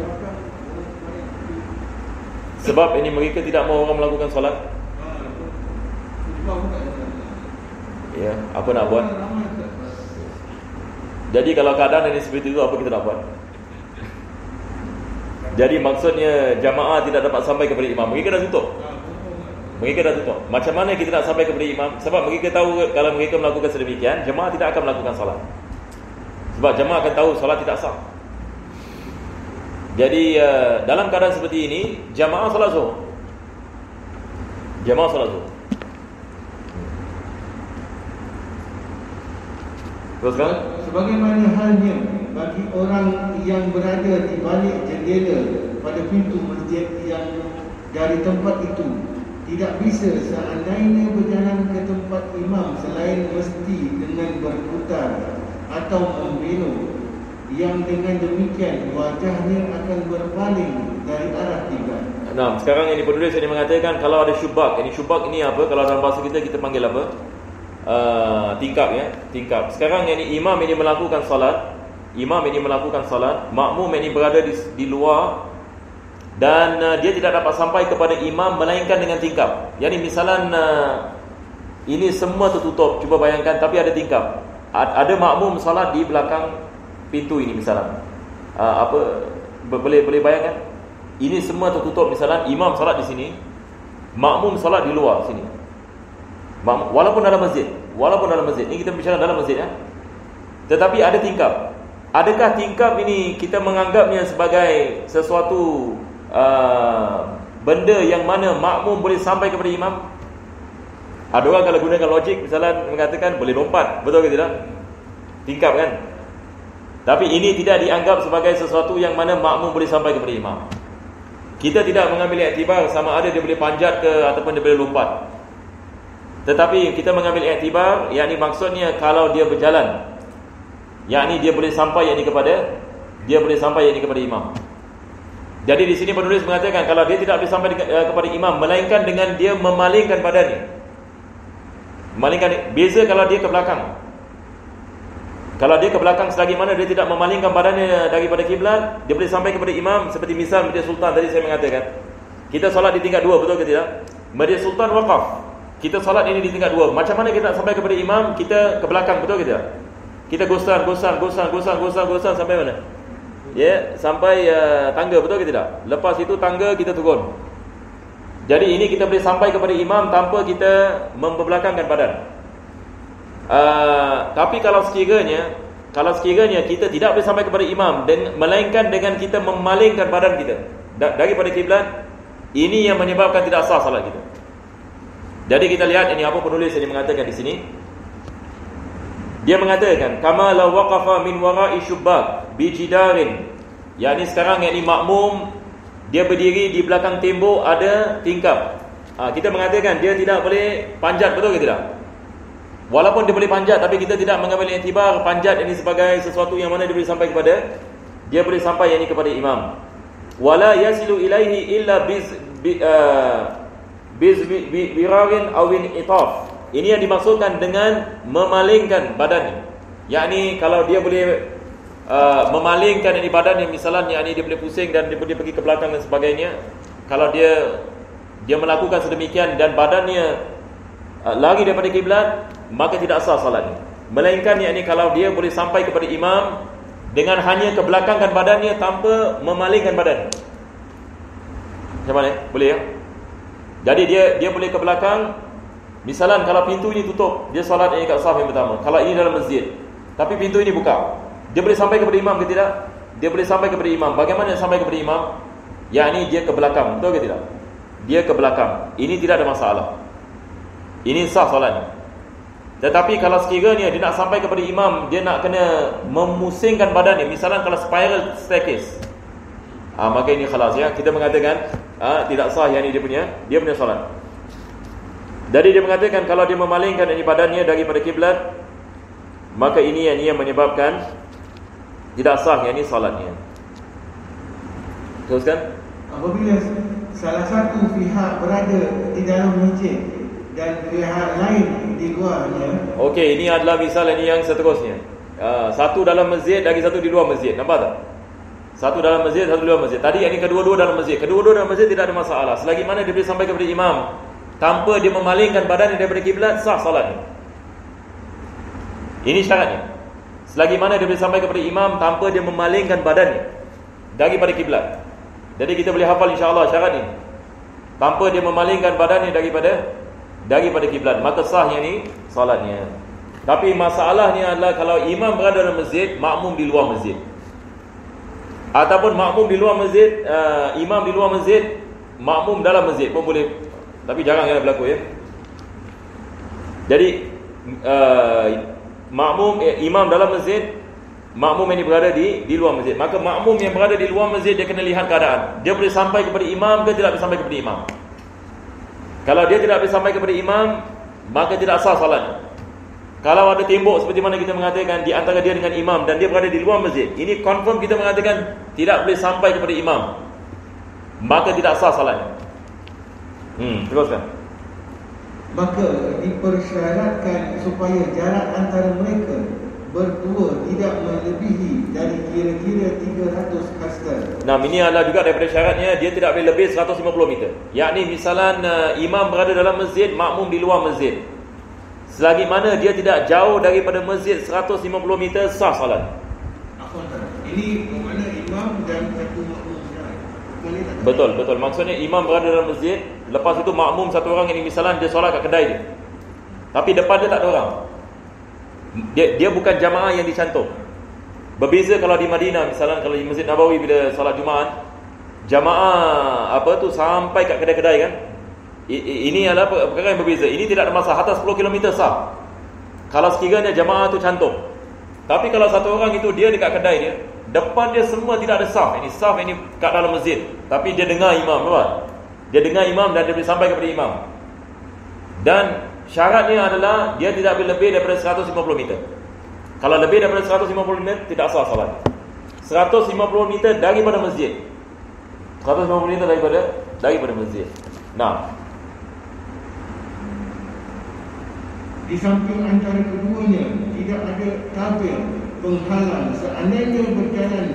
Sebab ini mereka tidak mahu orang melakukan solat. Ya, apa nak buat? Jadi kalau keadaan ini seperti itu, apa kita nak buat? Jadi maksudnya jamaah tidak dapat sampai kepada imam. Mereka dah tutup. Macam mana kita nak sampai kepada imam? Sebab mereka tahu kalau mereka melakukan sedemikian, jamaah tidak akan melakukan salat. Sebab jamaah akan tahu salat tidak sah. Jadi dalam keadaan seperti ini, jamaah salat zuhur. Teruskan. Sebagaimana halnya bagi orang yang berada di balik jendela pada pintu masjid yang dari tempat itu tidak bisa seandainya berjalan ke tempat imam selain mesti dengan berputar atau membelok, yang dengan demikian wajahnya akan berpaling dari arah kiblat. Nah, sekarang ini penulis ini mengatakan kalau ada syubak. Ini syubak ini apa? Kalau dalam bahasa kita panggil apa? Tingkap ya, tingkap. Sekarang ini imam ini melakukan salat, makmum ini berada di luar dan dia tidak dapat sampai kepada imam melainkan dengan tingkap. Yani misalan ini semua tertutup, cuba bayangkan, tapi ada tingkap. Ada makmum salat di belakang pintu ini misalan. Boleh bayangkan? Ini semua tertutup misalan, imam salat di sini, makmum salat di luar sini. Walaupun dalam masjid. Ini kita bicara dalam masjid ya. Tetapi ada tingkap. Adakah tingkap ini kita menganggapnya sebagai sesuatu benda yang mana makmum boleh sampai kepada imam? Ada orang kalau gunakan logik misalnya mengatakan boleh lompat. Betul ke tidak? Tingkap kan? Tapi ini tidak dianggap sebagai sesuatu yang mana makmum boleh sampai kepada imam. Kita tidak mengambil iktibar sama ada dia boleh panjat ke ataupun dia boleh lompat. Tetapi kita mengambil iktibar, yakni maksudnya kalau dia berjalan, yakni dia boleh sampai yakni kepada imam. Jadi di sini penulis mengatakan kalau dia tidak boleh sampai kepada imam, melainkan dengan dia memalingkan badannya. Beza kalau dia ke belakang. Kalau dia ke belakang selagi mana dia tidak memalingkan badannya daripada kiblat, dia boleh sampai kepada imam. Seperti misal Masjid Sultan tadi saya mengatakan, kita solat di tingkat 2, betul ke tidak? Masjid Sultan waqaf, kita solat ini di tingkat 2. Macam mana kita nak sampai kepada imam? Kita ke belakang, betul ke tidak? Kita gosang sampai mana? Ya, sampai tangga, betul ke tidak? Lepas itu tangga kita turun. Jadi ini kita boleh sampai kepada imam tanpa kita membelakangkan badan. Tapi kalau sekiranya kita tidak boleh sampai kepada imam, melainkan dengan kita memalingkan badan kita daripada kiblat, ini yang menyebabkan tidak sah salat kita. Jadi kita lihat ini apa penulis yang mengatakan di sini. Dia mengatakan kama law waqafa min wara'i syubbak bi jidarin. Yakni sekarang yakni makmum dia berdiri di belakang tembok ada tingkap. Kita mengatakan dia tidak boleh panjat, betul ke tidak? Walaupun dia boleh panjat, tapi kita tidak mengambil iktibar panjat ini sebagai sesuatu yang mana dia boleh sampai yakni kepada imam. Wala yasilu ilaihi illa birarin awin itaf. Ini yang dimaksudkan dengan memalingkan badannya. Yakni kalau dia boleh memalingkan ini badannya, misalnya yakni dia boleh pusing dan dia boleh pergi ke belakang dan sebagainya. Kalau dia melakukan sedemikian dan badannya lari daripada kiblat, maka tidak sah salatnya. Melainkan yakni kalau dia boleh sampai kepada imam dengan hanya kebelakangkan badannya tanpa memalingkan badan. Macam mana? Boleh ya? Jadi dia boleh ke belakang. Misalan kalau pintu ini tutup, dia solat ini kat saf yang pertama. Kalau ini dalam masjid, tapi pintu ini buka, dia boleh sampai kepada imam ke tidak? Dia boleh sampai kepada imam. Bagaimana sampai kepada imam? Yakni dia ke belakang, betul ke tidak? Dia ke belakang. Ini tidak ada masalah. Ini sah solatnya. Tetapi kalau sekiranya dia nak sampai kepada imam, dia nak kena memusingkan badannya, misalan kalau spiral staircase, maka ini khalas ya. Kita mengatakan tidak sah yakni dia punya solat. Jadi dia mengatakan kalau dia memalingkan ini badannya daripada kiblat, maka ini yang menyebabkan tidak sah yakni salatnya. Teruskan. Apabila salah satu pihak berada di dalam masjid dan pihak lain di luarnya. Okey, ini adalah misal ini yang seterusnya. Satu dalam masjid, lagi satu di luar masjid. Nampak tak? Satu dalam masjid, satu di luar masjid. Tadi ini kedua-dua dalam masjid. Kedua-dua dalam masjid tidak ada masalah. Selagi mana dia boleh sampai kepada imam tanpa dia memalingkan badannya daripada kiblat, sah salatnya. Ini syaratnya. Selagi mana dia boleh sampai kepada imam tanpa dia memalingkan badannya daripada kiblat. Jadi kita boleh hafal insya-Allah syarat ini. Tanpa dia memalingkan badannya daripada kiblat, maka sah yang ni salatnya. Tapi masalahnya adalah kalau imam berada dalam masjid, makmum di luar masjid. Ataupun makmum di luar masjid, imam di luar masjid, makmum dalam masjid pun boleh. Tapi jarang yang berlaku ya. Jadi imam dalam masjid, makmum yang berada di luar masjid. Maka makmum yang berada di luar masjid dia kena lihat keadaan. Dia boleh sampai kepada imam ke tidak boleh sampai kepada imam. Kalau dia tidak boleh sampai kepada imam, maka tidak sah salatnya. Kalau ada tembok seperti mana kita mengatakan di antara dia dengan imam dan dia berada di luar masjid, ini confirm kita mengatakan tidak boleh sampai kepada imam, maka tidak sah salatnya. Teruskan. Maka dipersyaratkan supaya jarak antara mereka berdua tidak melebihi dari kira-kira 300 hasta. Nah, ini adalah juga daripada syaratnya dia tidak boleh lebih 150 meter. Yakni misalan imam berada dalam masjid, makmum di luar masjid. Selagi mana dia tidak jauh daripada masjid 150 meter, sah salat. Ini bermakna imam dan satu makmum. Betul. Maksudnya imam berada dalam masjid, lepas itu makmum satu orang ini misalan dia solat kat kedai dia. Tapi depan dia tak ada orang. Dia bukan jamaah yang dicantum. Berbeza kalau di Madinah, misalnya kalau di Masjid Nabawi bila solat Jumaat, jamaah sampai kat kedai-kedai kan. Ini adalah perkara yang berbeza. Ini tidak ada masalah, atas 10 km sah. Kalau sekiranya jamaah tu cantum. Tapi kalau satu orang itu dia dekat kedai dia, depan dia semua tidak ada saf. Ini saf ini kat dalam masjid, tapi dia dengar imam, nampak? Dia dengar imam dan dia boleh sampai kepada imam. Dan syaratnya adalah dia tidak boleh lebih daripada 150 meter. Kalau lebih daripada 150 meter tidak sah salat. 150 meter daripada masjid. 150 meter daripada masjid. Nah, di samping antara keduanya tidak ada tabir penghalang seandainya berjalan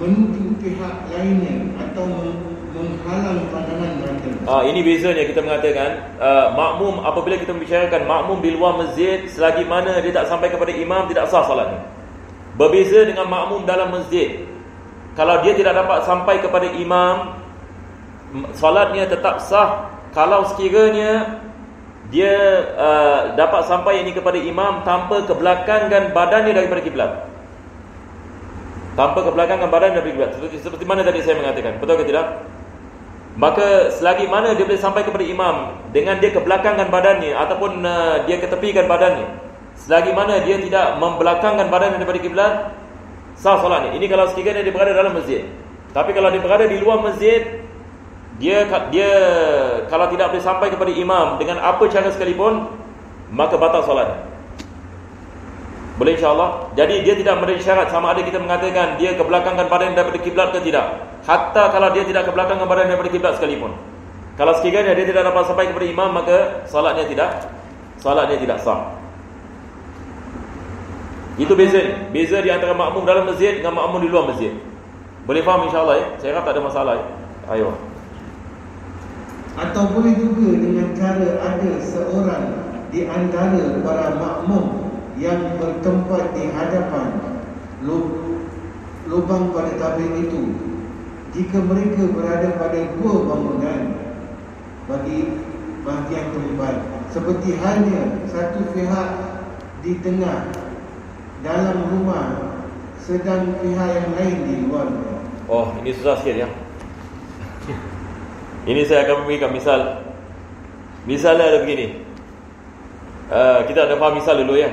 menuju pihak lainnya atau menghalang pandangan mereka. Ini bezanya kita mengatakan makmum, apabila kita membicarakan makmum di luar masjid, selagi mana dia tak sampai kepada imam, tidak sah salatnya. Berbeza dengan makmum dalam masjid. Kalau dia tidak dapat sampai kepada imam, salatnya tetap sah kalau sekiranya dia dapat sampai ini kepada imam tanpa kebelakangkan badannya daripada kiblat. Tanpa kebelakangkan badan daripada kiblat. Seperti mana tadi saya mengatakan, betul ke tidak? Maka selagi mana dia boleh sampai kepada imam dengan dia kebelakangkan badannya ataupun dia ketepikan badannya, selagi mana dia tidak membelakangkan badannya daripada kiblat, sah solatnya. Ini kalau sekiranya dia berada dalam masjid. Tapi kalau dia berada di luar masjid, dia kalau tidak boleh sampai kepada imam dengan apa cara sekalipun, maka batal solatnya. Boleh insya-Allah. Jadi dia tidak memberi syarat sama ada kita mengatakan dia kebelakangkan badan daripada kiblat ke tidak. Hatta kalau dia tidak kebelakangkan badan daripada kiblat sekalipun, kalau sekiranya dia tidak dapat sampai kepada imam, maka solatnya tidak sah. Itu beza di antara makmum dalam masjid dengan makmum di luar masjid. Boleh faham insya-Allah ya? Saya harap tak ada masalah ya. Ayo. Atau boleh juga dengan cara ada seorang di antara para makmum yang bertempat di hadapan lubang pada tabir itu, jika mereka berada pada dua bangunan bagi bahagian tempat, seperti halnya satu pihak di tengah dalam rumah sedang pihak yang lain di luar. Oh, ini susah sikit ya. Ini saya akan memberikan misal. Misalnya ada begini. Kita ada faham misal dulu ya.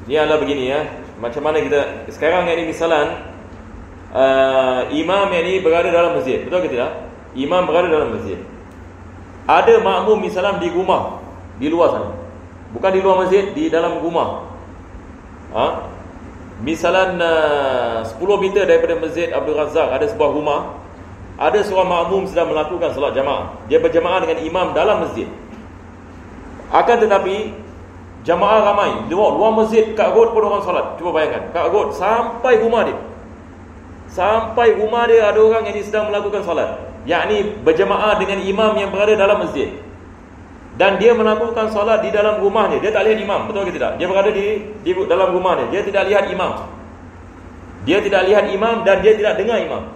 Ini adalah begini ya. Macam mana kita sekarang ini misalan imam yang ini berada dalam masjid, betul ke tidak? Imam berada dalam masjid. Ada makmum misalan di rumah, di luar sana. Bukan di luar masjid, di dalam rumah. Misalan 10 meter daripada Masjid Abdul Razak ada sebuah rumah. Ada seorang makmum sedang melakukan solat jamaah. Dia berjamaah dengan imam dalam masjid. Akan tetapi jamaah ramai. Luar masjid kat road pun orang solat. Cuba bayangkan, kat road sampai rumah dia. Sampai rumah dia ada orang yang sedang melakukan solat, yakni berjamaah dengan imam yang berada dalam masjid. Dan dia melakukan solat di dalam rumahnya. Dia tak lihat imam, betul ke tidak? Dia berada di dalam rumahnya. Dia tidak lihat imam. Dia tidak lihat imam dan dia tidak dengar imam.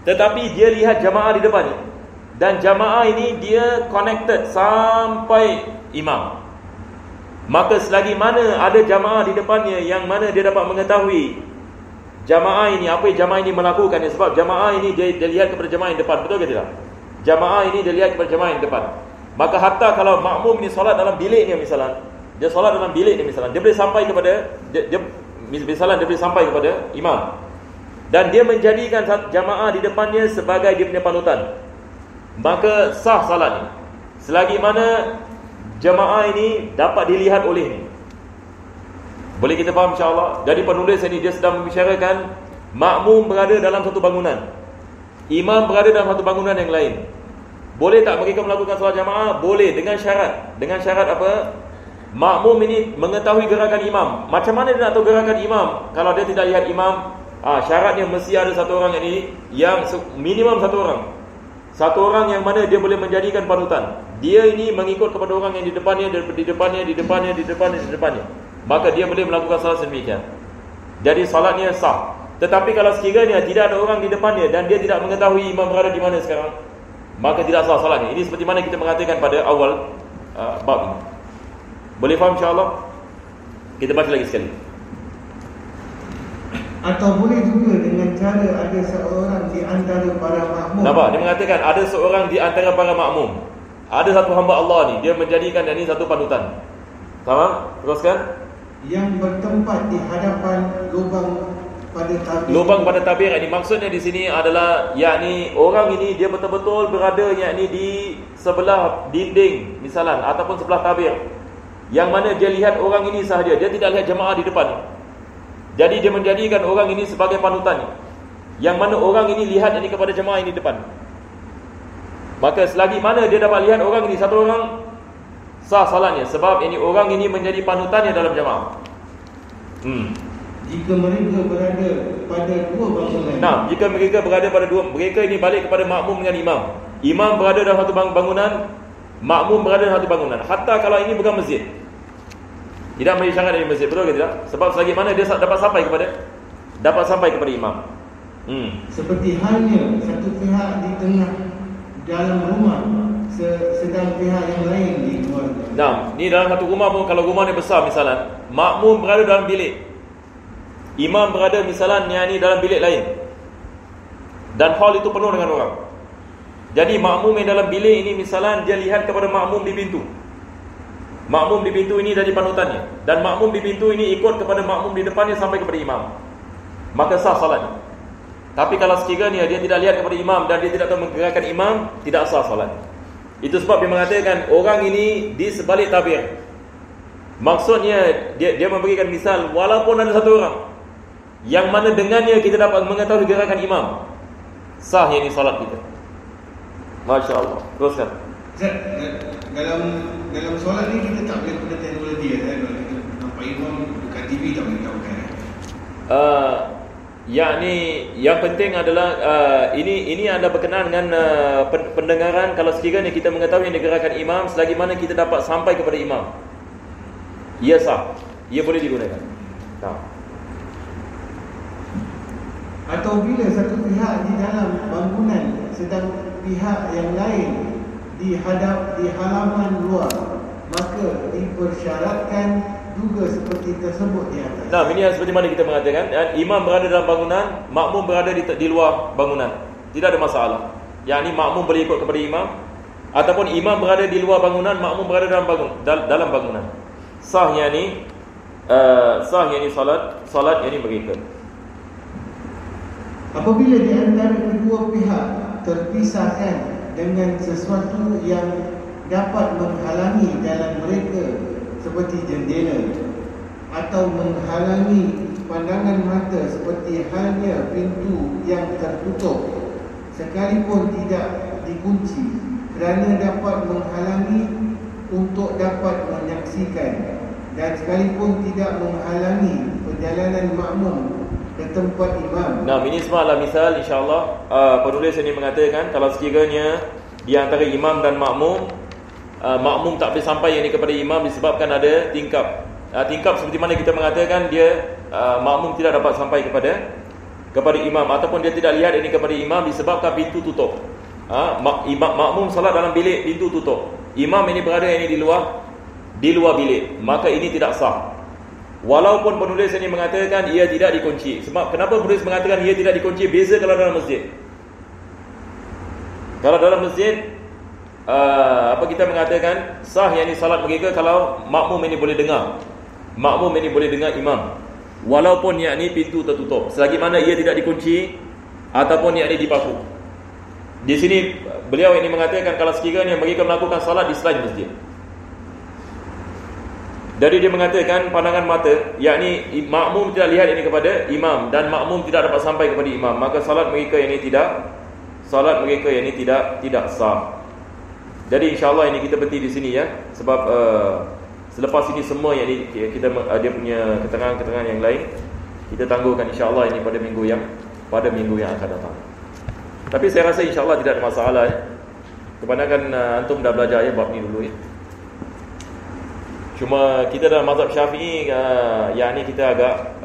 Tetapi dia lihat jamaah di depannya. Dan jamaah ini dia connected sampai imam. Maka selagi mana ada jamaah di depannya yang mana dia dapat mengetahui jamaah ini, apa yang jamaah ini melakukan, sebab jamaah ini dia lihat kepada jamaah yang depan, betul ke tidak? Jamaah ini dia lihat kepada jamaah yang depan. Maka hatta kalau makmum ini solat dalam biliknya misalnya, dia solat dalam biliknya misalnya, dia boleh sampai kepada misalnya dia boleh sampai kepada imam. Dan dia menjadikan jamaah di depannya sebagai dia punya panutan, maka sah salatnya. Selagi mana jamaah ini dapat dilihat olehnya. Boleh kita faham insya-Allah? Jadi penulis ini dia sedang membicarakan makmum berada dalam satu bangunan, imam berada dalam satu bangunan yang lain. Boleh tak mereka melakukan solat jamaah? Boleh, dengan syarat. Dengan syarat apa? Makmum ini mengetahui gerakan imam. Macam mana dia nak tahu gerakan imam kalau dia tidak lihat imam? Syaratnya mesti ada satu orang ini, yang minimum satu orang. Satu orang yang mana dia boleh menjadikan panutan. Dia ini mengikut kepada orang yang di depannya, di depannya. Maka dia boleh melakukan salat sedemikian. Jadi salatnya sah. Tetapi kalau sekiranya tidak ada orang di depannya dan dia tidak mengetahui imam berada di mana sekarang, maka tidak sah salatnya. Ini seperti mana kita mengatakan pada awal bab ini. Boleh faham insya-Allah? Kita baca lagi sekali. Atau boleh juga dengan cara ada seorang di antara para makmum. Nampak? Dia mengatakan ada seorang di antara para makmum. Ada satu hamba Allah ni, dia menjadikan yang ini satu panutan. Faham? Teruskan. yang bertempat di hadapan lubang pada tabir. Lubang pada tabir ini maksudnya di sini adalah yakni orang ini dia betul-betul berada yakni di sebelah dinding misalan ataupun sebelah tabir, yang mana dia lihat orang ini sahaja, dia tidak lihat jemaah di depan. Jadi dia menjadikan orang ini sebagai panutan, yang mana orang ini lihat ini kepada jemaah ini depan. Maka selagi mana dia dapat lihat orang ini satu orang, sah salatnya, sebab ini orang ini menjadi panutannya dalam jemaah. Jika mereka berada pada dua bangunan. Nah, jika mereka berada pada dua, mereka ini balik kepada makmum dengan imam. Imam berada dalam satu bangunan, makmum berada dalam satu bangunan. Hatta kalau ini bukan masjid, tidak menjadi syarat dari masjid, betul ke tidak? Sebab selagi mana dia dapat sampai kepada imam. Seperti halnya satu pihak di tengah dalam rumah, sedang pihak yang lain di luar. Nah, ni dalam satu rumah pun, kalau rumah ni besar misalan, makmum berada dalam bilik, imam berada misalan yang ni dalam bilik lain, dan hall itu penuh dengan orang. Jadi makmum yang dalam bilik ini misalan dia lihat kepada makmum di pintu. Makmum di pintu ini jadi panutannya, dan makmum di pintu ini ikut kepada makmum di depannya sampai kepada imam. Maka sah salatnya. Tapi kalau sekiranya dia tidak lihat kepada imam dan dia tidak tahu menggerakkan imam, tidak sah salat. Itu sebab dia mengatakan orang ini di sebalik tabir. Maksudnya dia memberikan misal, walaupun ada satu orang yang mana dengannya kita dapat mengetahui gerakan imam, sah ini salat kita. Masya Allah. Teruskan. Dalam solat ni kita tak boleh guna teknologi kalau kita nampak imam dekat TV tak boleh tahu kan. Yakni yang penting adalah ini anda berkenaan dengan pendengaran. Kalau sekiranya kita mengetahui yang gerakan imam, selagi mana kita dapat sampai kepada imam, ia sah, ia boleh digunakan. Atau bila satu pihak di dalam bangunan sedang pihak yang lain di halaman luar, maka dipersyaratkan juga seperti tersebut di atas. Nah, ini yang seperti mana kita mengatakan, imam berada dalam bangunan, makmum berada di luar bangunan, tidak ada masalah. Yang ini makmum boleh ikut kepada imam, ataupun imam berada di luar bangunan, makmum berada dalam bangunan. Sahnya ni salat yang ini mereka. Apabila di antara kedua pihak terpisahkan dengan sesuatu yang dapat menghalangi jalan mereka, seperti jendela, atau menghalangi pandangan mata seperti halnya pintu yang tertutup, sekalipun tidak dikunci, kerana dapat menghalangi untuk dapat menyaksikan, dan sekalipun tidak menghalangi perjalanan makmum ke tempat imam. Nah, ini semua adalah misal, insyaAllah. Penulis ini mengatakan kalau sekiranya di antara imam dan makmum, makmum tak boleh sampai yang ini kepada imam disebabkan ada tingkap. Tingkap seperti mana kita mengatakan dia makmum tidak dapat sampai kepada imam, ataupun dia tidak lihat ini kepada imam disebabkan pintu tutup. Makmum salat dalam bilik, pintu tutup. Imam ini berada ini di luar bilik, maka ini tidak sah. Walaupun penulis ini mengatakan ia tidak dikunci. Sebab kenapa penulis mengatakan ia tidak dikunci? Beza kalau dalam masjid. Kalau dalam masjid, apa kita mengatakan sah yang ini salat mereka kalau makmum ini boleh dengar. Makmum ini boleh dengar imam, walaupun yang ini pintu tertutup, selagi mana ia tidak dikunci ataupun yang ini dipaku. Di sini beliau ini mengatakan kalau sekiranya mereka melakukan salat di selain masjid. Jadi dia mengatakan pandangan mata, yakni makmum tidak lihat ini kepada imam dan makmum tidak dapat sampai kepada imam, maka salat mereka ini tidak sah. Jadi insya-Allah ini kita berhenti di sini ya, sebab selepas ini semua yang kita dia punya keterangan-keterangan yang lain kita tangguhkan insya-Allah ini pada minggu yang akan datang. Tapi saya rasa insya-Allah tidak ada masalah ya. Kebanyakan antum dah belajar ya bab ni dulu ya. Cuma kita dalam mazhab Syafi'i yang ni kita agak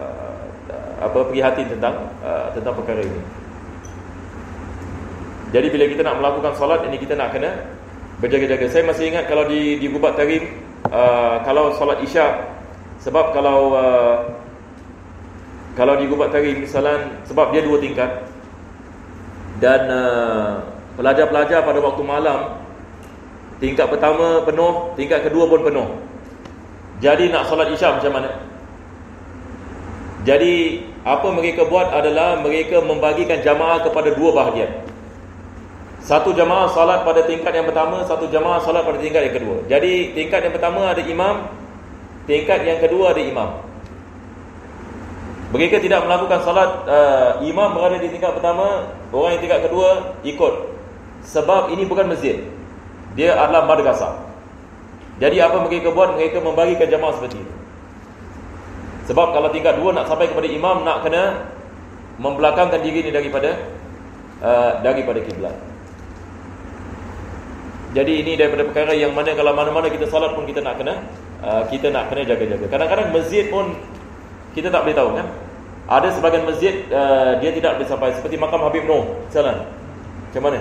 prihatin tentang perkara ini. Jadi bila kita nak melakukan solat ini, kita nak kena berjaga-jaga. Saya masih ingat kalau di Gubat Tarim, kalau solat Isyak, sebab kalau di Gubat Tarim misalan, sebab dia 2 tingkat, dan pelajar-pelajar pada waktu malam, tingkat pertama penuh, tingkat kedua pun penuh. Jadi nak solat Isyak macam mana? Jadi apa mereka buat adalah mereka membagikan jamaah kepada dua bahagian. Satu jamaah salat pada tingkat yang pertama, satu jamaah salat pada tingkat yang kedua. Jadi tingkat yang pertama ada imam, tingkat yang kedua ada imam. Mereka tidak melakukan salat, imam berada di tingkat pertama, orang yang tingkat kedua ikut. Sebab ini bukan masjid, dia adalah madrasah. Jadi apa mereka buat? Mereka membagikan jamaah seperti itu. Sebab kalau tingkat dua nak sampai kepada imam, nak kena membelakangkan diri ni daripada kiblat. Jadi ini daripada perkara yang mana kalau mana-mana kita salat pun kita nak kena jaga-jaga. Kadang-kadang masjid pun kita tak boleh tahu kan. Ada sebahagian masjid dia tidak boleh sampai, seperti makam Habib Noh misalnya. Macam mana?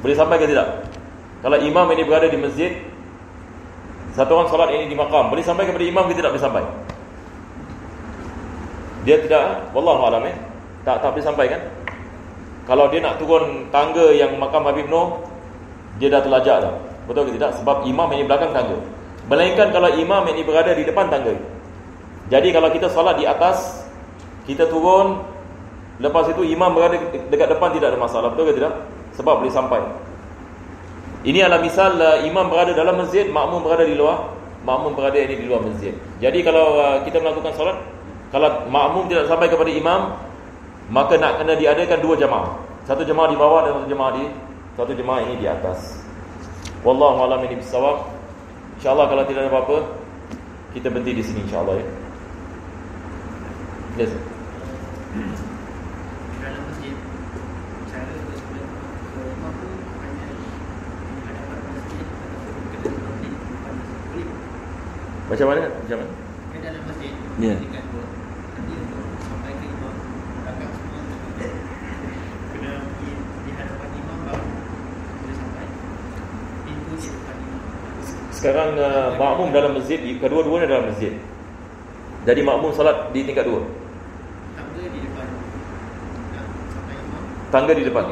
Boleh sampai ke tidak? Kalau imam ini berada di masjid, satu orang salat ini di makam, boleh sampai kepada imam ke tidak boleh sampai? Dia tidak, wallahu alam tak boleh sampai kan? Kalau dia nak turun tangga yang makam Habib Noh, dia dah terlajak dah. Betul ke tidak? Sebab imam ini belakang tangga. Melainkan kalau imam ini berada di depan tangga. Jadi kalau kita salat di atas, kita turun, lepas itu imam berada dekat depan, tidak ada masalah. Betul ke tidak? Sebab boleh sampai. Ini adalah misal imam berada dalam masjid, makmum berada di luar, makmum berada ini di luar masjid. Jadi kalau kita melakukan salat, kalau makmum tidak sampai kepada imam, maka nak kena diadakan dua jemaah. Satu jemaah di bawah dan satu jemaah ini di atas. Wallahu a'lam bishawab. Insya-Allah kalau tidak ada apa-apa, kita berhenti di sini insya-Allah ya. Yes. Dalam masjid, cara bersebut imam tu hanya di hadapan masjid ataupun kena berhenti di depan masjid. Macam mana? Ke dalam masjid, Ya. tingkat dua. Nanti untuk sampai ke imam, belakang semua kena di hadapan imam baru boleh sampai. Pintu di depan imam. Sekarang makmum dalam masjid, kedua-duanya dalam masjid. Jadi makmum salat di tingkat dua. Tangga di depan. Nak sampai imam. Tangga di depan.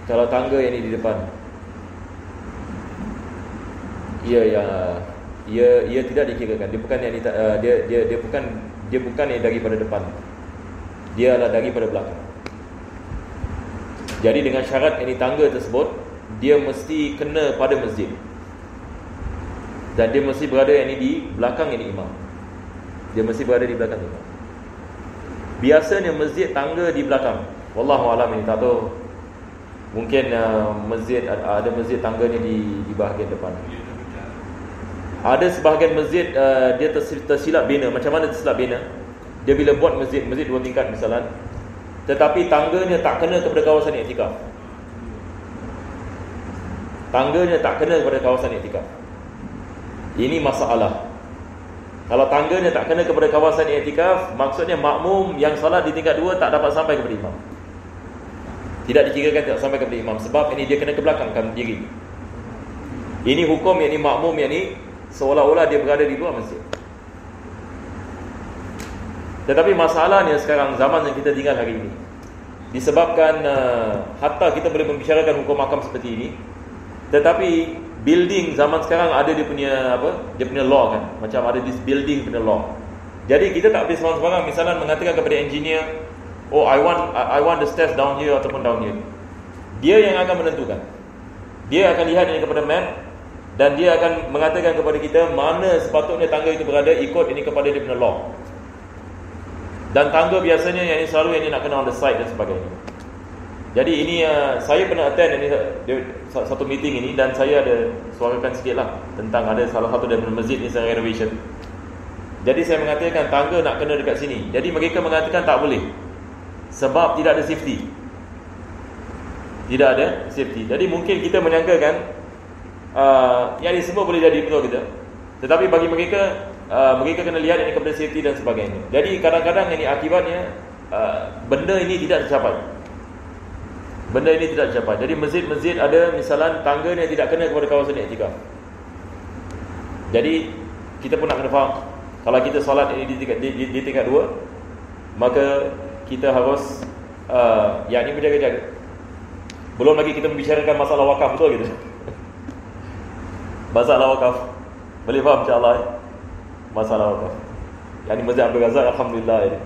Kalau tangga yang ini di depan. Ia tidak dikirakan. Dia bukan yang dia bukan yang daripada depan. Dia adalah daripada belakang. Jadi dengan syarat ini tangga tersebut, dia mesti kena pada masjid. Dan dia mesti berada yang ini di belakang ini imam. Dia mesti berada di belakang imam. Biasanya masjid tangga di belakang. Wallahu a'lam, ini tak tahu. Mungkin masjid ada masjid tangga ni di bahagian depan. Ada sebahagian masjid dia tersilap bina. Macam mana tersilap bina? Dia bila buat masjid dua tingkat misalnya, tetapi tangganya tak kena kepada kawasan iktikaf. Tangganya tak kena kepada kawasan iktikaf. Ini masalah. Kalau tangganya tak kena kepada kawasan iktikaf, maksudnya makmum yang salat di tingkat 2 tak dapat sampai kepada imam. Tidak dikirakan tak sampai kepada imam, sebab ini dia kena ke belakangkan diri. Ini hukum yang ini makmum yang ini seolah-olah dia berada di luar masjid. Tetapi masalahnya sekarang zaman yang kita tinggal hari ini, disebabkan hatta kita boleh membicarakan hukum makam seperti ini, tetapi building zaman sekarang ada dia punya law kan. Macam ada this building punya law. Jadi kita tak boleh sembarang-sembarang misalnya mengatakan kepada engineer, oh I want the stairs down here ataupun down here. Dia yang akan menentukan. Dia akan lihat ini kepada map, dan dia akan mengatakan kepada kita mana sepatutnya tangga itu berada, ikut ini kepada dia punya law. Dan tangga biasanya yang ini selalu yang ini nak kena on the side dan sebagainya. Jadi ini saya pernah attend ini satu meeting ini, dan saya ada suarakan sikit lah tentang ada salah satu daripada masjid ni saya renovation. Jadi saya mengatakan tangga nak kena dekat sini. Jadi mereka mengatakan tak boleh, sebab tidak ada safety. Tidak ada safety. Jadi mungkin kita menyangkakan yang ini semua boleh jadi, betul kita. Tetapi bagi mereka, mereka kena lihat ini kepada safety dan sebagainya. Jadi kadang-kadang ini akibatnya benda ini tidak tercapai. Benda ini tidak tercapai. Jadi masjid-masjid ada misalan tangganya tidak kena kepada kawasan iktikaf. Jadi kita pun nak kena faham, kalau kita solat ini di tingkat 2, maka kita harus yang ini berjaga-jaga. Belum lagi kita membicarakan masalah wakaf, betul gitu. Masalah wakaf. Boleh faham insya-Allah masalah wakaf. Yang mazhab Abdul Razak alhamdulillah ini.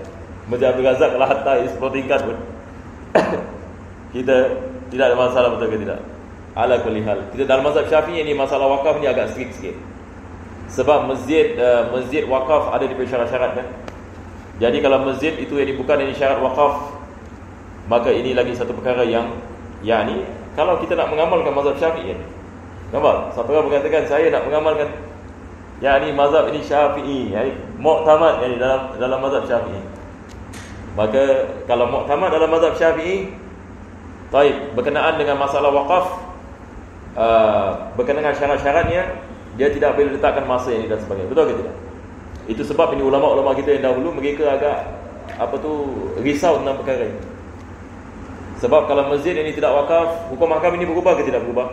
Mazhab Abdul Razak kalau hatta explore tingkat pun kita tidak ada masalah, betul ke tidak? Ala kulli hal. Kita dalam mazhab Syafi'i ini masalah wakaf ni agak strict sikit. Sebab masjid wakaf ada di syarat-syarat kan. Jadi kalau masjid itu yang bukan ini syarat wakaf, maka ini lagi satu perkara yang yakni kalau kita nak mengamalkan mazhab Syafi'i ni. Nampak? Satu orang mengatakan saya nak mengamalkan yakni mazhab ini Syafi'i, yakni muktamad yakni dalam mazhab Syafi'i. Maka kalau muktamad dalam mazhab Syafi'i, baik berkenaan dengan masalah wakaf, berkenaan dengan syarat-syaratnya, dia tidak boleh letakkan masa ini dan sebagainya. Betul ke tidak? Itu sebab ini ulama-ulama kita yang dahulu mereka agak risau tentang perkara ini. Sebab kalau masjid ini tidak wakaf, hukum ahkam ini berubah ke tidak berubah?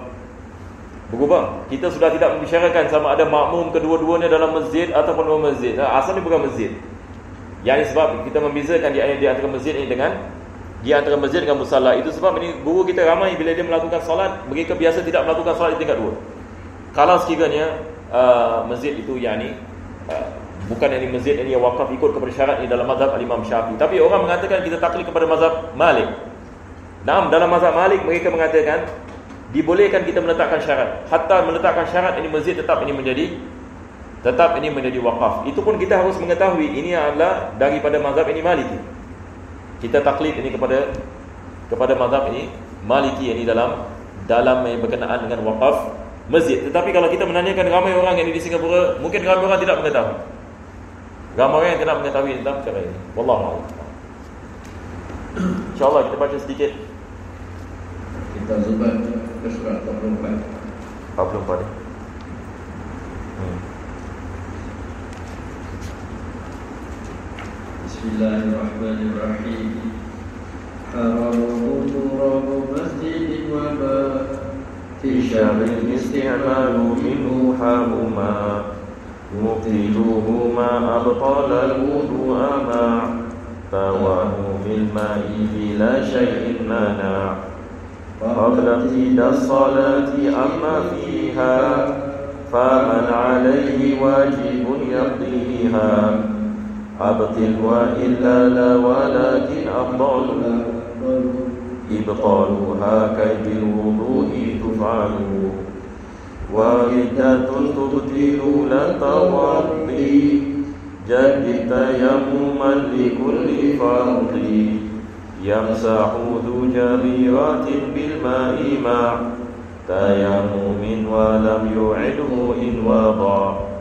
Berubah. Kita sudah tidak membicarakan sama ada makmum kedua-duanya dalam masjid ataupun luar masjid. Asalnya bukan masjid. Yang sebab kita membezakan di antara masjid ini dengan musalla. Itu sebab ini guru kita ramai bila dia melakukan solat, mereka biasa tidak melakukan solat di tingkat 2. Kalau sekiranya masjid itu yakni bukan yang masjid ini yang wakaf ikut kepada syarat ini dalam mazhab Imam Syafi'i. Tapi orang mengatakan kita taklid kepada mazhab Malik. Dalam mazhab Malik mereka mengatakan dibolehkan kita meletakkan syarat. Hatta meletakkan syarat ini masjid tetap ini menjadi wakaf. Itu pun kita harus mengetahui ini adalah daripada mazhab ini Maliki. Kita taklid ini kepada mazhab ini Maliki ini dalam yang berkenaan dengan wakaf masjid. Tetapi kalau kita menanyakan ramai orang yang di Singapura, mungkin ramai orang tidak mengetahui. Ramai orang yang tidak mengetahui tentang perkara ini. Wallahu a'lam. InsyaAllah kita baca sedikit. Kita zubat ke surat 44. 44 ni. Bismillahirrahmanirrahim. Haramu turabu masjidin wa ma fi syaril isti'malu minhu haruma mubtiluhu ma abtala al-wudu'a ma tawahu bil ma'i bila syai'in mana qabla ibtida as-salati amma fiha faman alayhi wajibun yaqdiha abtil wa illa la walakin afdalu ibtaluha kaybil wudu'i tuf'alu wahidatun tubtilu la tawaddi jadi tayammuman li kulli fardi yamsahu dhu jariratin bil ma'i ma' tayammumin wa lam yu'idhu in wada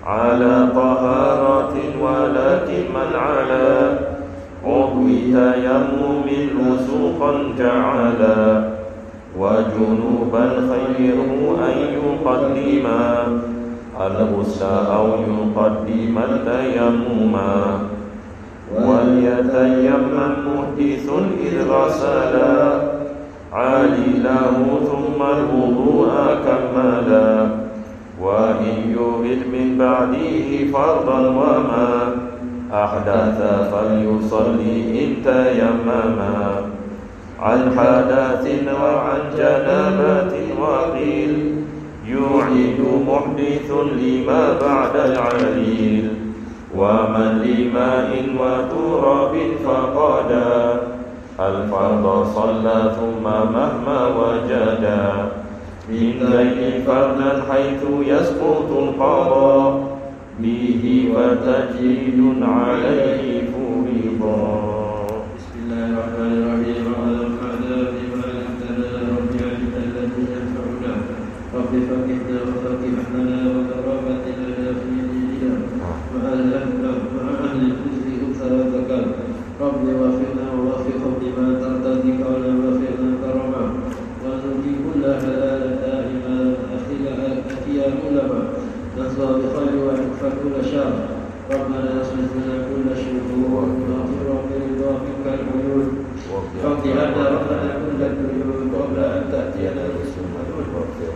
ala taharatin walakin man ala udwi tayammumin lusuqan ja'ala wa junuban khayruhu an yuqaddima al-ghusla aw yuqaddima tayammuma wal yatayammam muhdithun idh ghasala alilahu thumma al-wudu'a kammala wa in yurid min ba'dihi fardan wa ma ahdatha falyusalli in tayammama an hadathin wa an janabatin wa qil yu'idu muhdithun lima ba'da al-'alil wa man lima'in wa turabin faqada al-farda salla thumma mahma wajada min ghayri fardan haythu yasqutu al-qada bihi wa tajidun 'alayhi furida. Bismillahirrahmanirrahim. رب فقهنا وفقه أحمنا وكرامة لنا في ديننا وأهلنا مع أهل الكفر أكثر ذكر رب وفقنا ووفقهم لما ترتضي قولا وفقنا كرما ونرجي كل حلال دائما أخيا علما نصر بخير ونكفى كل شر ربنا اصرف لنا كل شرور ونغفر برضا منك العيون واقض عنا ربنا كل الديون قبل أن تأتينا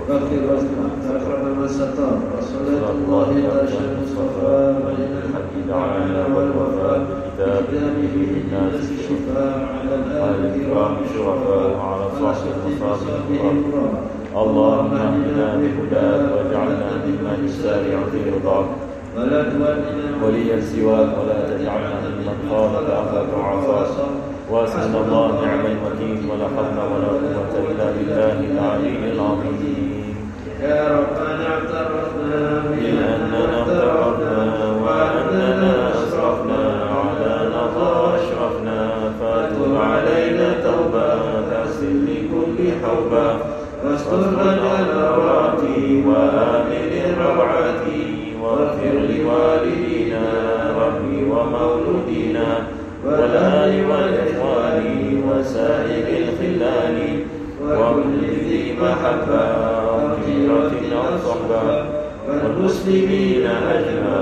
واغفر واسمع فأكرم من ستار وصلاة الله ترشى المصطفى وإلى الحديد على والوفاء بكتابه للناس الشفاء على الآل الكرام الشرفاء وعلى صحبه وصحبه اللهم اهدنا بهداك واجعلنا ممن يسارع في رضاك ولا تولنا وليا سواك ولا تجعلنا ممن خالف أخاك وعصاك واسألنا الله نعم الوكيل ولا حول ولا قوة إلا بالله العلي العظيم. يا ربنا اعترفنا بأننا اقترفنا وأننا أسرفنا على نظى أشرفنا فتب علينا توبة تغسل لكل حوبة واستر لنا العورات وآمن الروعات واغفر لوالدينا ربي ومولودينا والآل والإخوان وسائر الخلان وكل ذي محبة وخيرة أو صحبة والمسلمين أجمع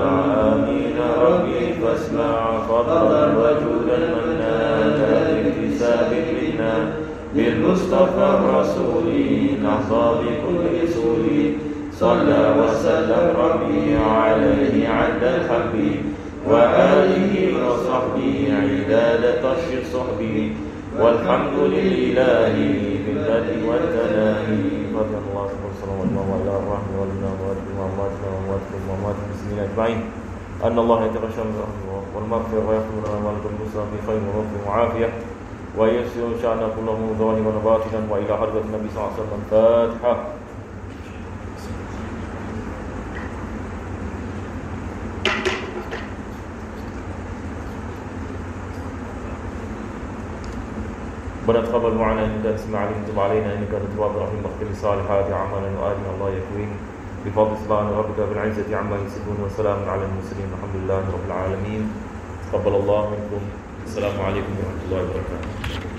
آمين ربي فاسمع فضلا وجودا مناك باكتساب منا بالمصطفى الرسول نحظى بكل رسول صلى وسلم ربي عليه عد الحب وآله وصحبه عداد طش صحبه والحمد لله في البدء والتناهي. رضي الله سبحانه وتعالى وعلى الرحمة والأموات المسلمين أجمعين أن الله يتغشى من رحمه والمغفرة ويحفظ لنا ولكم المسلم في خير ووفق وعافية ويسر شأن كله ظاهرا وباطنا وإلى حضرة النبي صلى الله عليه وسلم. فاتحة. ربنا تقبل معنا انك تسمع علينا وتب علينا انك انت التواب الرحيم واغفر لصالحات اعمالنا وآلنا الله يكوين بفضل سبحان ربك بالعزة عما يصفون وسلام على المرسلين والحمد لله رب العالمين. تقبل الله منكم. السلام عليكم ورحمة الله وبركاته.